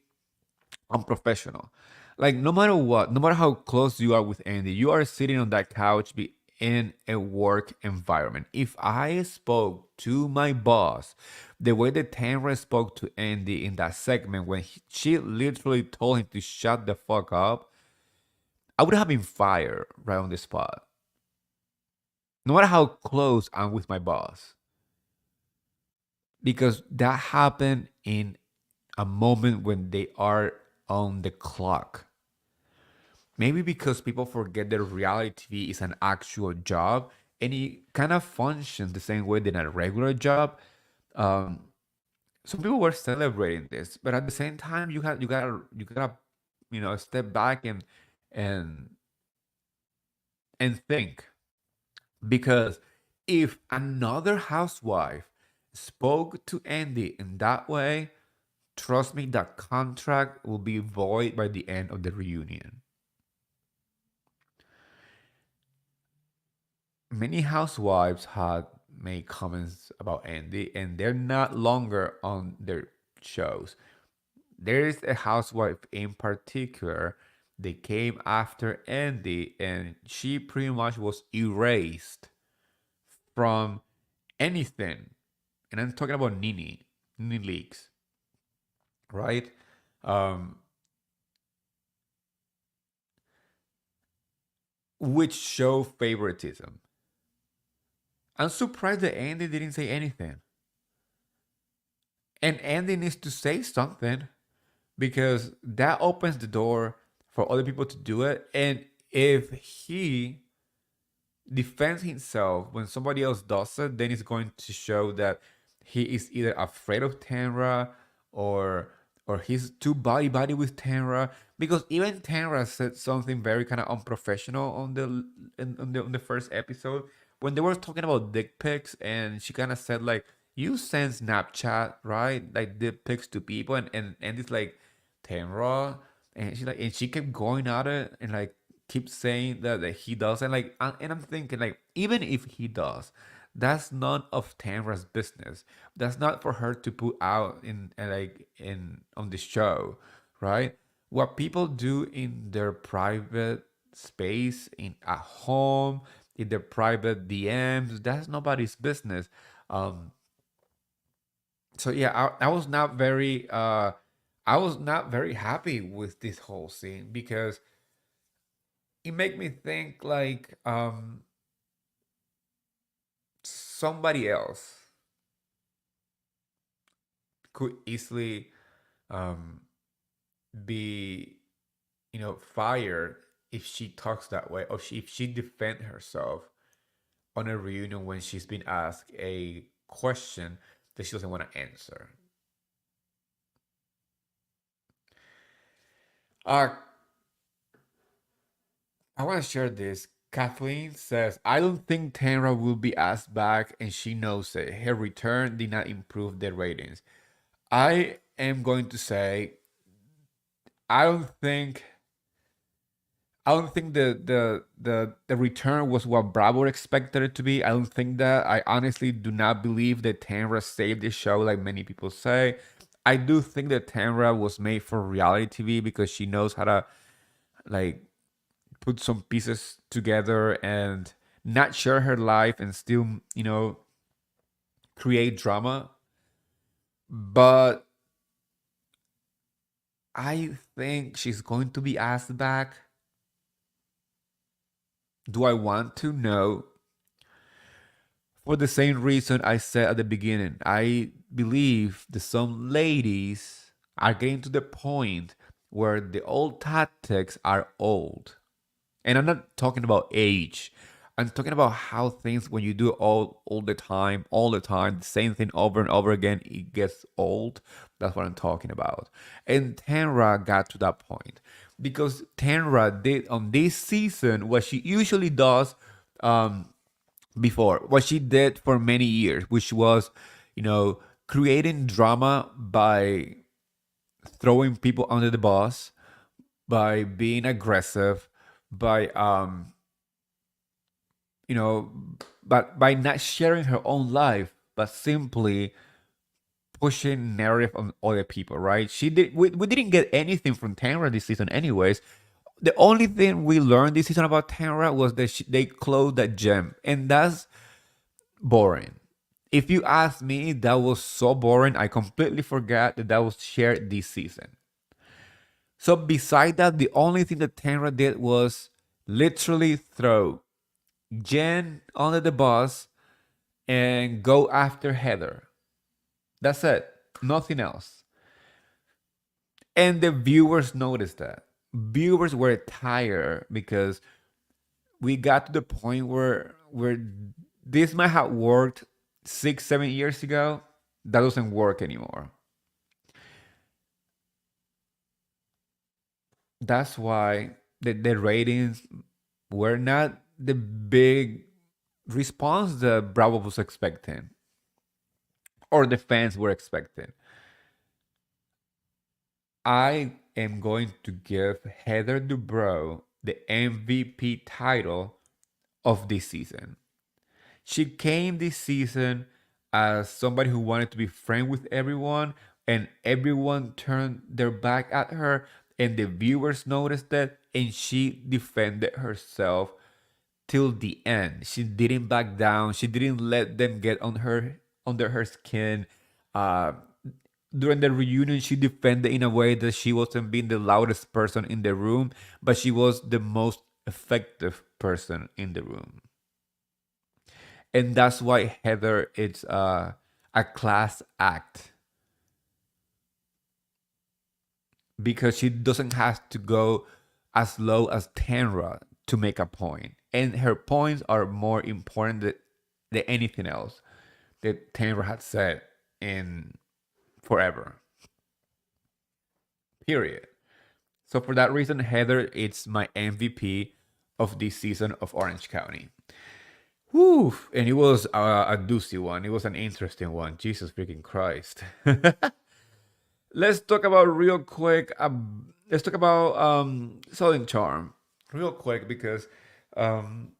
unprofessional. Like no matter what, no matter how close you are with Andy, you are sitting on that couch be in a work environment. If I spoke to my boss the way that Tamra spoke to Andy in that segment when she literally told him to shut the fuck up, I would have been fired right on the spot. No matter how close I'm with my boss. Because that happened in a moment when they are on the clock. Maybe because people forget that reality TV is an actual job and it kind of functions the same way than a regular job. Um, some people were celebrating this, but at the same time, you gotta step back and and think, because if another housewife spoke to Andy in that way, trust me, that contract will be void by the end of the reunion. Many housewives had made comments about Andy, and they're not longer on their shows. There is a housewife in particular that came after Andy, and she pretty much was erased from anything and I'm talking about Nini leaks, right? Um, which show favoritism. I'm surprised that Andy didn't say anything. And Andy needs to say something because that opens the door for other people to do it. And if he defends himself when somebody else does it, then it's going to show that he is either afraid of Tanra or he's too buddy with Tanra. Because even Tanra said something very kind of unprofessional on the first episode when they were talking about dick pics, and she kind of said like, "You send Snapchat, right? Like dick pics to people," and it's like Tanra, and she kept going at it and like keep saying that he doesn't like, and I'm thinking like, even if he does, that's none of Tamra's business. That's not for her to put out in like in on the show, right? What people do in their private space, in at home, in their private DMs, that's nobody's business. um so yeah, I was not very happy with this whole scene because it made me think like somebody else could easily um be, fired if she talks that way, or if she defend herself on a reunion when she's been asked a question that she doesn't want to answer. uh I want to share this. Kathleen says, I don't think Tamra will be asked back, and she knows it. Her return did not improve the ratings. I am going to say, I don't think I don't think the return was what Bravo expected it to be. I don't think that. I honestly do not believe that Tamra saved the show like many people say. I do think that Tamra was made for reality TV because she knows how to like put some pieces together and not share her life and still, create drama. But I think she's going to be asked back. Do I want to? No. For the same reason I said at the beginning, I believe that some ladies are getting to the point where the old tactics are old. And I'm not talking about age. I'm talking about how things, when you do it all the time, the same thing over and over again, it gets old. That's what I'm talking about. And Tanra got to that point because Tanra did on this season what she usually does um, before, what she did for many years, which was, creating drama by throwing people under the bus, by being aggressive, by you know, but by not sharing her own life, but simply pushing narrative on other people, right? We didn't get anything from Tamra this season anyways. The only thing we learned this season about Tamra was that they closed that gem, and that's boring. If you ask me, that was so boring. I completely forgot that was shared this season. So beside that, the only thing that Tamra did was literally throw Jen under the bus and go after Heather. That's it. Nothing else. And the viewers noticed that. Viewers were tired because we got to the point where this might have worked 6 7 years ago. That doesn't work anymore. That's why the ratings were not the big response that Bravo was expecting or the fans were expecting. I am going to give Heather Dubrow the MVP title of this season. She came this season as somebody who wanted to be friends with everyone, and everyone turned their back at her, and the viewers noticed that, and she defended herself till the end. She didn't back down. She didn't let them get on her under her skin. Uh, During the reunion, she defended in a way that she wasn't being the loudest person in the room, but she was the most effective person in the room. And that's why Heather is a class act, because she doesn't have to go as low as Tenra to make a point. And her points are more important than anything else that Tenra had said in forever. Period. So for that reason, Heather is my MVP of this season of Orange County. Whew, and it was a doozy one. It was an interesting one. Jesus freaking Christ. Let's talk about real quick. Let's talk about Southern Charm real quick because um,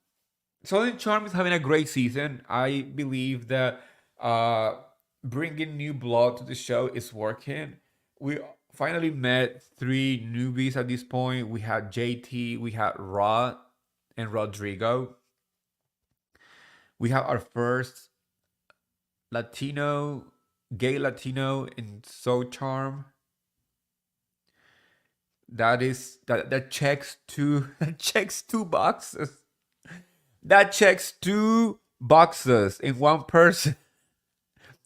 Southern Charm is having a great season. I believe that uh, bringing new blood to the show is working. We finally met three newbies at this point. We had JT, we had Rod and Rodrigo. We have our first Latino, gay Latino in So Charm. That checks two that checks two boxes. That checks two boxes in one person.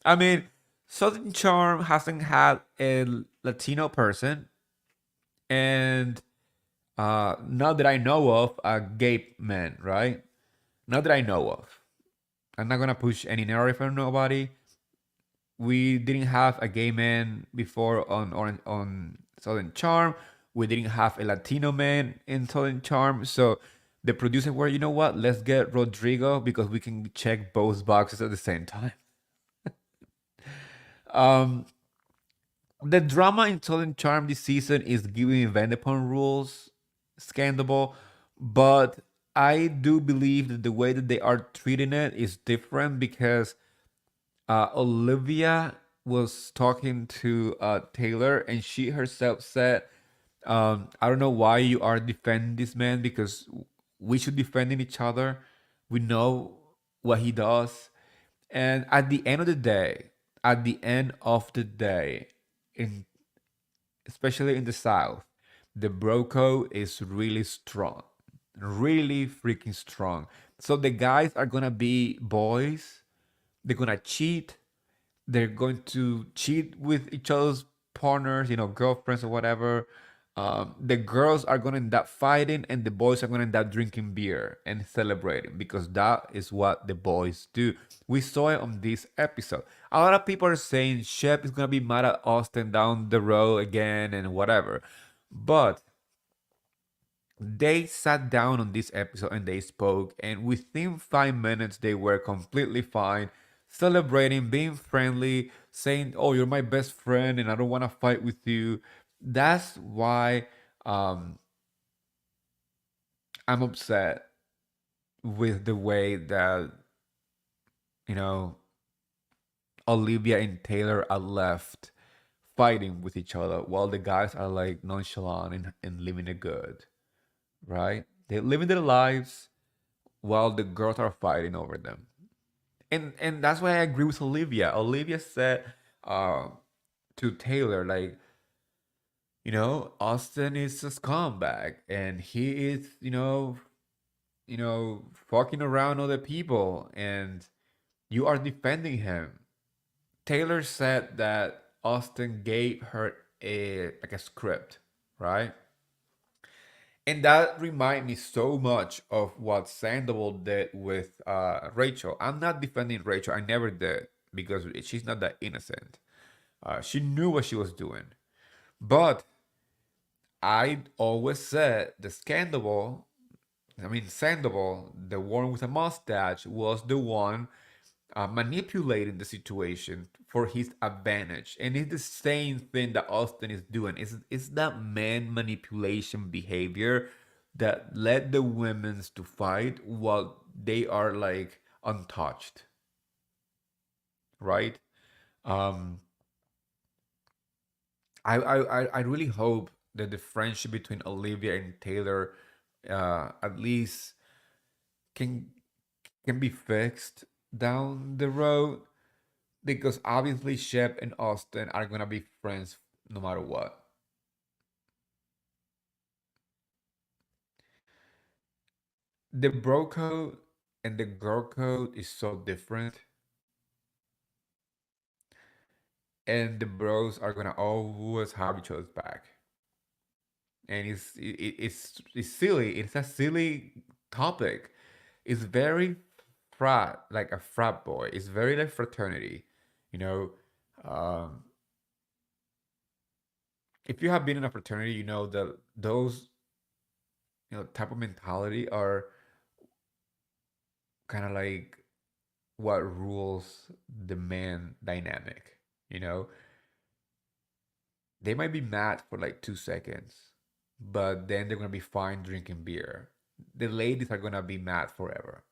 I mean, Southern Charm hasn't had a Latino person, and not that I know of, a gay man, right? Not that I know of. I'm not gonna push any narrative on nobody. We didn't have a gay man before on Southern Charm. We didn't have a Latino man in Southern Charm. So the producers were, you know what? Let's get Rodrigo because we can check both boxes at the same time. Um, the drama in Southern Charm this season is giving Vanderpump Rules scandal, but I do believe that the way that they are treating it is different because Olivia was talking to Taylor, and she herself said, "I don't know why you are defending this man because we should defend each other. We know what he does, and at the end of the day, in especially in the South, the broco is really strong, really freaking strong. So the guys are gonna be boys. They're gonna cheat. They're going to cheat with each other's partners, girlfriends or whatever. The girls are going to end up fighting, and the boys are going to end up drinking beer and celebrating because that is what the boys do. We saw it on this episode. A lot of people are saying Shep is going to be mad at Austen down the road again and whatever. But they sat down on this episode and they spoke, and within 5 minutes, they were completely fine, celebrating, being friendly, saying, "Oh, you're my best friend, and I don't want to fight with you." That's why I'm upset with the way that, you know, Olivia and Taylor are left fighting with each other while the guys are like nonchalant and living it good, right? They're living their lives while the girls are fighting over them. And that's why I agree with Olivia. Olivia said uh to Taylor, like, Austen is a scumbag and he is, fucking around other people and you are defending him. Taylor said that Austen gave her a script, right? And that reminds me so much of what Sandoval did with Rachel. I'm not defending Rachel. I never did because she's not that innocent. She knew what she was doing. But I always said the Sandoval, the one with a mustache, was the one manipulating the situation for his advantage. And it's the same thing that Austen is doing. It's that man manipulation behavior that led the women's to fight while they are like untouched, right? Um, I really hope that the friendship between Olivia and Taylor at least can can be fixed down the road. because obviously Shep and Austen are gonna be friends no matter what. The bro code and the girl code is so different, and the bros are gonna always have each other's back. And it's silly. It's a silly topic. It's very frat, like a frat boy. It's very like fraternity, you know. Um, if you have been in a fraternity, you know that those type of mentality are kind of like what rules the man dynamic. You know, they might be mad for like 2 seconds, but then they're gonna be fine drinking beer. The ladies are gonna be mad forever.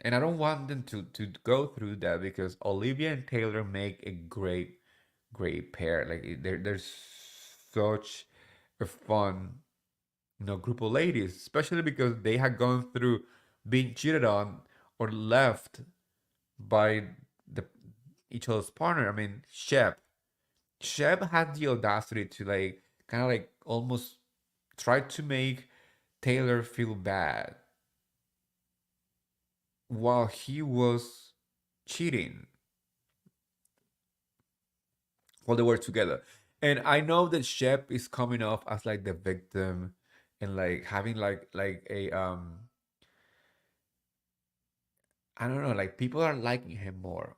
And I don't want them to go through that because Olivia and Taylor make a great pair. Like they're such a fun group of ladies, especially because they had gone through being cheated on or left by the each other's partner. I mean, Shep had the audacity to like kind of like almost try to make Taylor feel bad while he was cheating while they were together. And I know that Shep is coming off as like the victim and like having like a I don't know, like people are liking him more.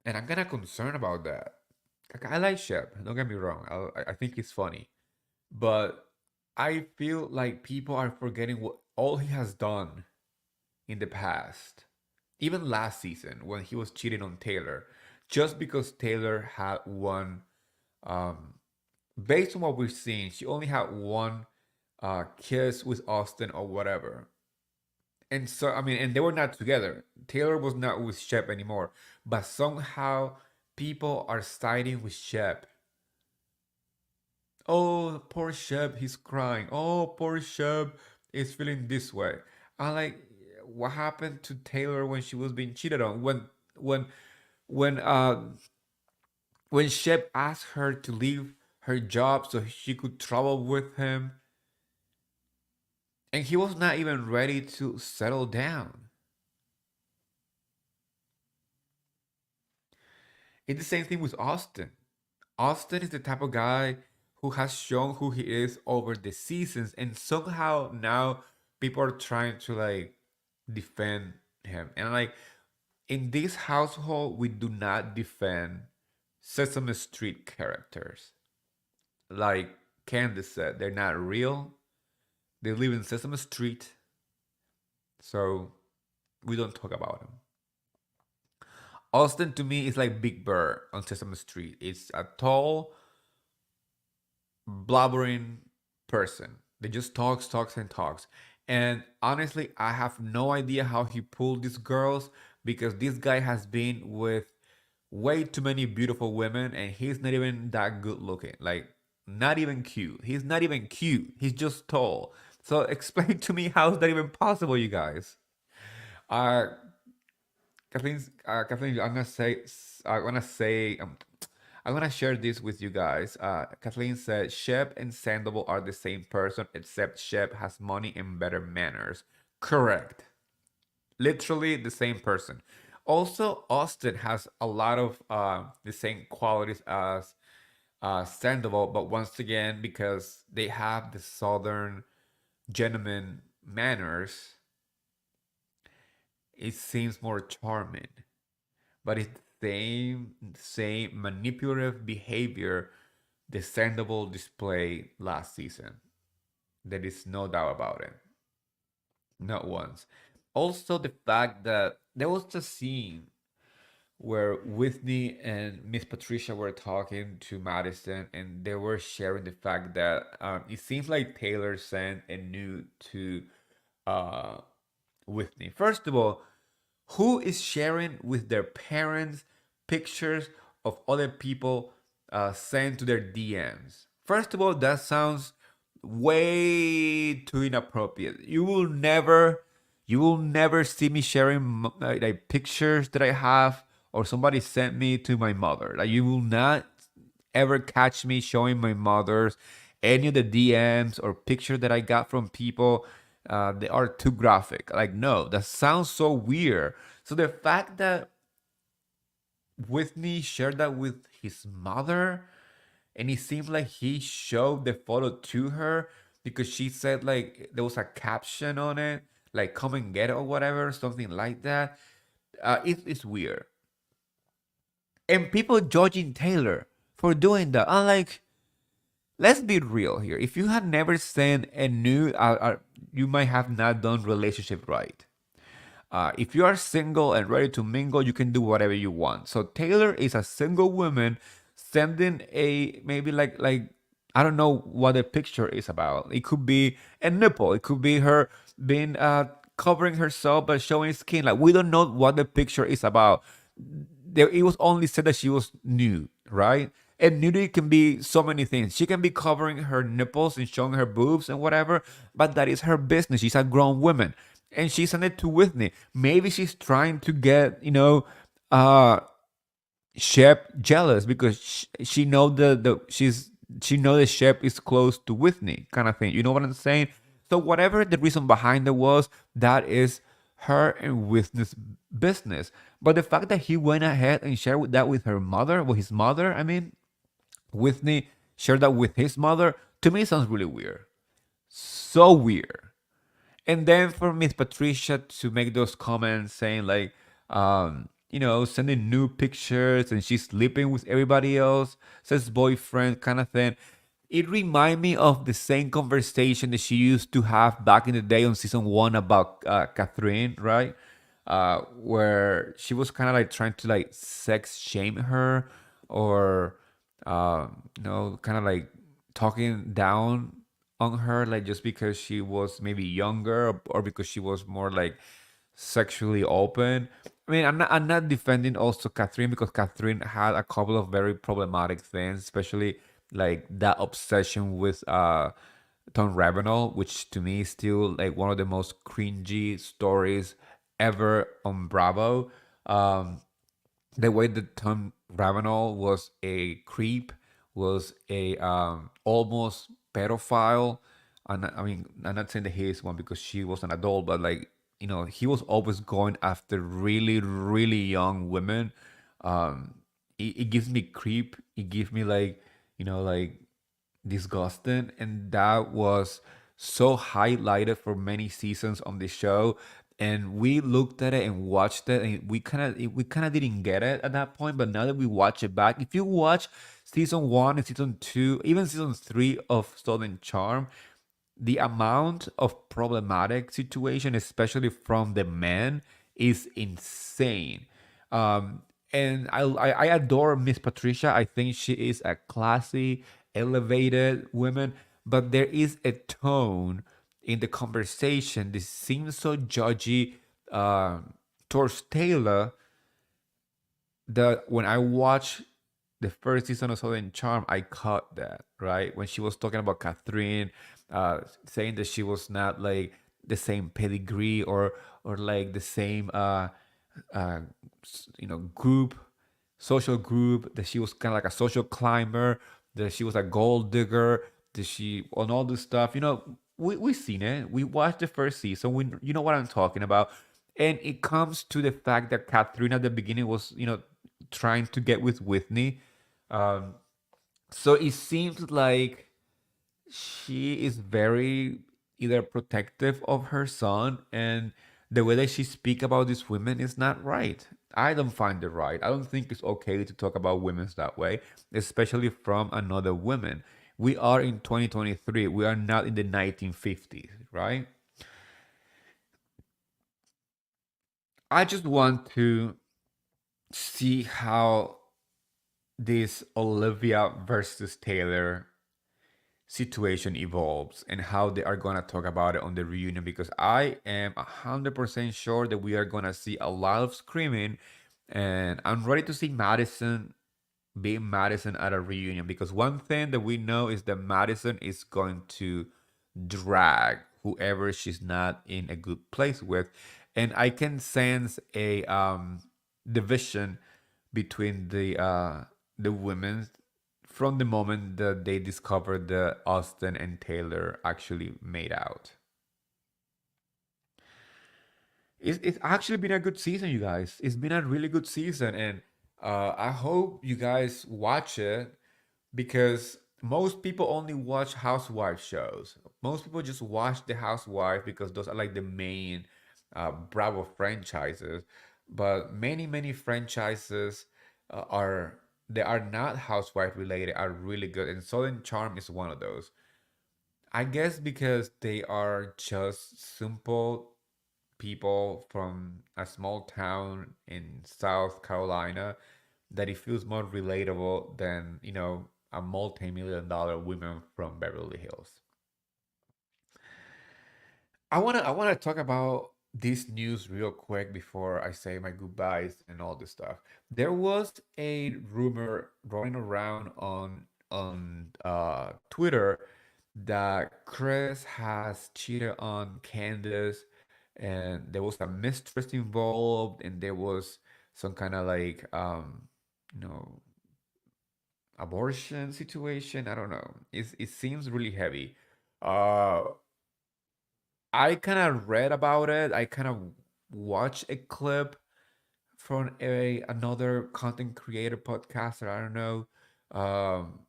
And I'm kind of concerned about that. Like I like Shep, don't get me wrong. I think he's funny. But I feel like people are forgetting what all he has done in the past. Even last season when he was cheating on Taylor, just because Taylor had one um based on what we've seen, she only had one kiss with Austen or whatever. And so, I mean, and they were not together. Taylor was not with Shep anymore. But somehow people are siding with Shep. Oh, poor Shep, he's crying. Oh, poor Shep is feeling this way. I'm like, what happened to Taylor when she was being cheated on? When when uh when Shep asked her to leave her job so she could travel with him, and he was not even ready to settle down. It's the same thing with Austen. Austen is the type of guy who has shown who he is over the seasons, and somehow now people are trying to like defend him. And like in this household, we do not defend Sesame Street characters. Like Candace said, they're not real. They live in Sesame Street, so we don't talk about them. Austen to me is like Big Bird on Sesame Street. It's a tall, blabbering person that just talks, and talks. And honestly, I have no idea how he pulled these girls because this guy has been with way too many beautiful women and he's not even that good looking. Like, not even cute. He's not even cute. He's just tall. So explain to me how is that even possible, you guys? Uh, Kathleen, I wanna say, I'm gonna share this with you guys. Kathleen said, Shep and Sandoval are the same person, except Shep has money and better manners. Correct. Literally the same person. Also, Austen has a lot of the same qualities as Sandoval, but once again, because they have the southern gentleman manners, it seems more charming. But it's the same manipulative behavior the Sandoval displayed last season. There is no doubt about it. Not once. Also, the fact that there was a scene where Whitney and Miss Patricia were talking to Madison, and they were sharing the fact that it seems like Taylor sent a nude to uh, Whitney. First of all, who is sharing with their parents pictures of other people sent to their DMs? First of all, that sounds way too inappropriate. You will never see me sharing like pictures that I have or somebody sent me to my mother. Like, you will not ever catch me showing my mother's any of the DMs or pictures that I got from people. They are too graphic. Like, no, that sounds so weird. So the fact that Whitney shared that with his mother, and it seems like he showed the photo to her because she said like there was a caption on it, like "come and get it" or whatever, something like that. It's weird, and people judging Taylor for doing that. I'm like, let's be real here. If you had never sent a nude, you might have not done relationship right. If you are single and ready to mingle, you can do whatever you want. So Taylor is a single woman sending a maybe like I don't know what the picture is about. It could be a nipple. It could be her being covering herself but showing skin. Like, we don't know what the picture is about. There, it was only said that she was nude, right? And nudity can be so many things. She can be covering her nipples and showing her boobs and whatever, but that is her business. She's a grown woman, and she sent it to Whitney. Maybe she's trying to get uh Shep jealous because she know she know that Shep is close to Whitney, kind of thing. You know what I'm saying? So whatever the reason behind it was, that is her and Whitney's business. But the fact that he went ahead and shared that with her mother, with his mother, I mean, Whitney shared that with his mother, to me sounds really weird. So weird. And then for Miss Patricia to make those comments saying like, sending new pictures and she's sleeping with everybody else, says boyfriend kind of thing. It remind me of the same conversation that she used to have back in the day on season one about Catherine, right? Where she was kind of like trying to like sex shame her, or kind of like talking down on her, like just because she was maybe younger, or because she was more like sexually open. I mean, I'm not defending also Catherine, because Catherine had a couple of very problematic things, especially like that obsession with Tom Ravenel, which to me is still like one of the most cringy stories ever on Bravo. The way that Tom Ravenel was a creep, was a almost pedophile. And I mean, I'm not saying that he is one because she was an adult, but like, he was always going after really, really young women. It gives me creep. It gives me like, like disgusting, and that was so highlighted for many seasons on the show. And we looked at it and watched it, and we kind of didn't get it at that point. But now that we watch it back, if you watch season one and season two, even season three of Southern Charm, the amount of problematic situation, especially from the men, is insane. And I adore Miss Patricia. I think she is a classy, elevated woman, but there is a tone in the conversation. This seems so judgy towards Taylor, that when I watched the first season of Southern Charm, I caught that, right? When she was talking about Catherine, saying that she was not like the same pedigree, or like the same uh group, social group, that she was kind of like a social climber, that she was a gold digger, that she on all this stuff. We seen it. We watched the first season. You know what I'm talking about. And it comes to the fact that Catherine at the beginning was, trying to get with Whitney. Um, so it seems like she is very either protective of her son, and the way that she speak about these women is not right. I don't find it right. I don't think it's okay to talk about women that way, especially from another woman. We are in 2023. We are not in the 1950s, right? I just want to see how this Olivia versus Taylor situation evolves, and how they are gonna talk about it on the reunion, because I am 100% sure that we are gonna see a lot of screaming, and I'm ready to see Madison being Madison at a reunion, because one thing that we know is that Madison is going to drag whoever she's not in a good place with, and I can sense a division between the women from the moment that they discovered that Austen and Taylor actually made out. It's actually been a good season, you guys. It's been a really good season, and I hope you guys watch it because most people only watch housewife shows. Most people just watch the housewife because those are like the main Bravo franchises. But many franchises are they are not housewife related are really good, and Southern Charm is one of those. I guess because they are just simple people from a small town in South Carolina that it feels more relatable than, a multi-million dollar woman from Beverly Hills. I wanna talk about this news real quick before I say my goodbyes and all this stuff. There was a rumor going around on Twitter that Chris has cheated on Candace, and there was a mistress involved, and there was some kind of like you know abortion situation. I don't know. It seems really heavy. Uh, I kind of read about it. I kind of watched a clip from a another content creator podcaster. I don't know. Um,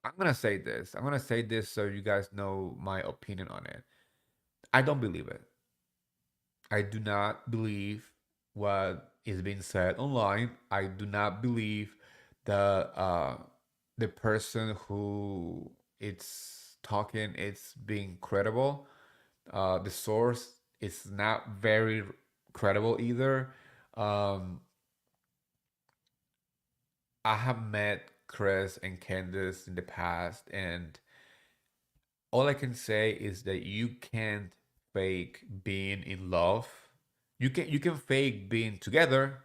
I'm gonna say this. I'm gonna say this so you guys know my opinion on it. I don't believe it. I do not believe what is being said online. I do not believe the person who it's talking is being credible. The source is not very credible either. Um, I have met Chris and Candace in the past, and all I can say is that you can't fake being in love. You can fake being together.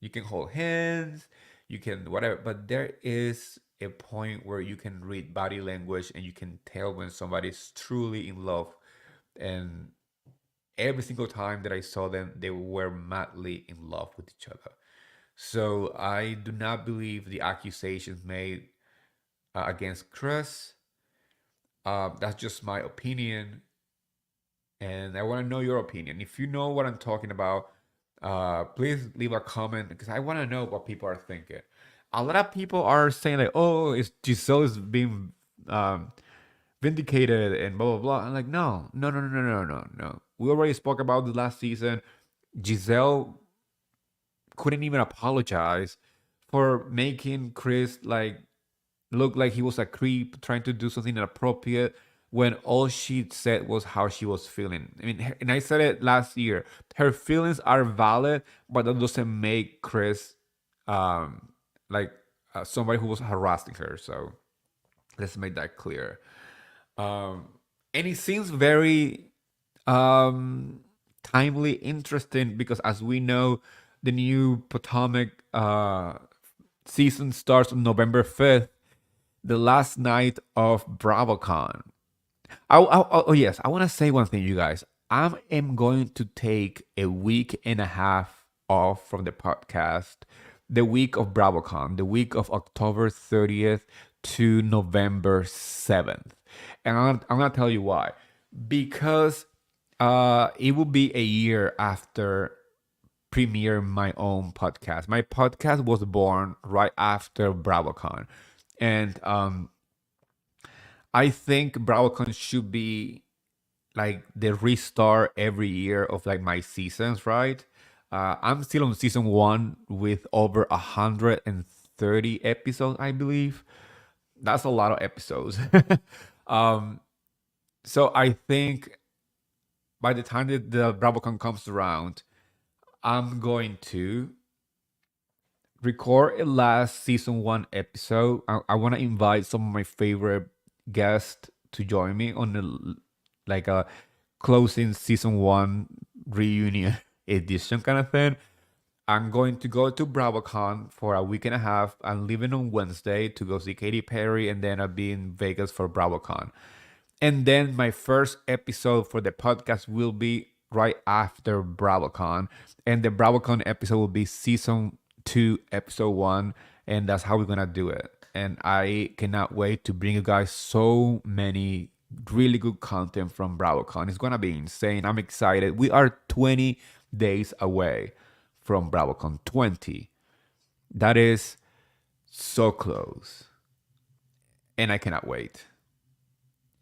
You can hold hands, you can whatever, but there is a point where you can read body language and you can tell when somebody's truly in love. And every single time that I saw them, they were madly in love with each other. So I do not believe the accusations made against Chris. That's just my opinion, and I want to know your opinion. If you know what I'm talking about, please leave a comment because I want to know what people are thinking. A lot of people are saying like, "Oh, it's Giselle is being um, vindicated and blah blah blah." I'm like, no, no, no, no, no, no, no, no. We already spoke about the last season. Giselle couldn't even apologize for making Chris like look like he was a creep trying to do something inappropriate when all she said was how she was feeling. I mean, and I said it last year. Her feelings are valid, but that doesn't make Chris um like somebody who was harassing her. So let's make that clear. Um, and it seems very um timely, interesting because as we know, the new Potomac season starts on November 5th, the last night of BravoCon. Oh yes, I want to say one thing, you guys. I am going to take a week and a half off from the podcast, the week of BravoCon, the week of October 30th to November 7th. And I'm gonna tell you why. Because it will be a year after premiere my own podcast. My podcast was born right after BravoCon. And I think BravoCon should be like the restart every year of like my seasons, right? I'm still on season one with over 130 episodes, I believe. That's a lot of episodes. um, so I think by the time that the BravoCon comes around, I'm going to record a last season one episode. I want to invite some of my favorite guests to join me on the like a closing season one reunion edition kind of thing. I'm going to go to BravoCon for a week and a half. I'm leaving on Wednesday to go see Katy Perry, and then I'll be in Vegas for BravoCon. And then my first episode for the podcast will be right after BravoCon. And the BravoCon episode will be season to episode 1, and that's how we're gonna do it. And I cannot wait to bring you guys so many really good content from BravoCon. It's gonna be insane. I'm excited. We are 20 days away from BravoCon. 20. That is so close. And I cannot wait.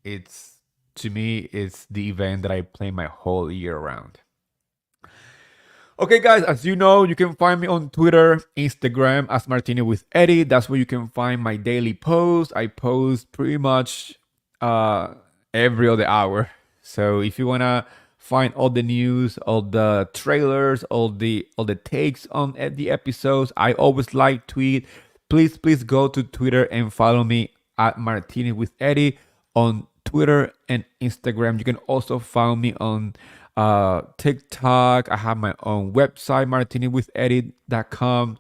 It's, to me, it's the event that I plan my whole year around. Okay, guys, as you know, you can find me on Twitter, Instagram as Martini with Eddie. That's where you can find my daily posts. I post pretty much every other hour. So if you wanna find all the news, all the trailers, all the takes on the episodes, I always like tweet. Please go to Twitter and follow me at Martini with Eddie on Twitter and Instagram. You can also find me on TikTok. I have my own website, martinywithedit.com.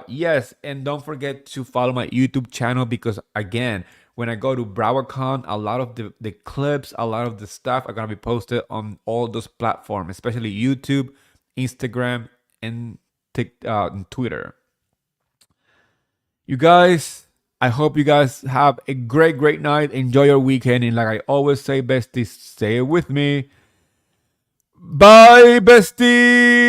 Yes, and don't forget to follow my YouTube channel, because again, when I go to BravoCon, a lot of the clips, a lot of the stuff are gonna be posted on all those platforms, especially YouTube, Instagram, and TikTok and Twitter. You guys, I hope you guys have a great night. Enjoy your weekend, and like I always say, besties, stay with me. Bye, besties!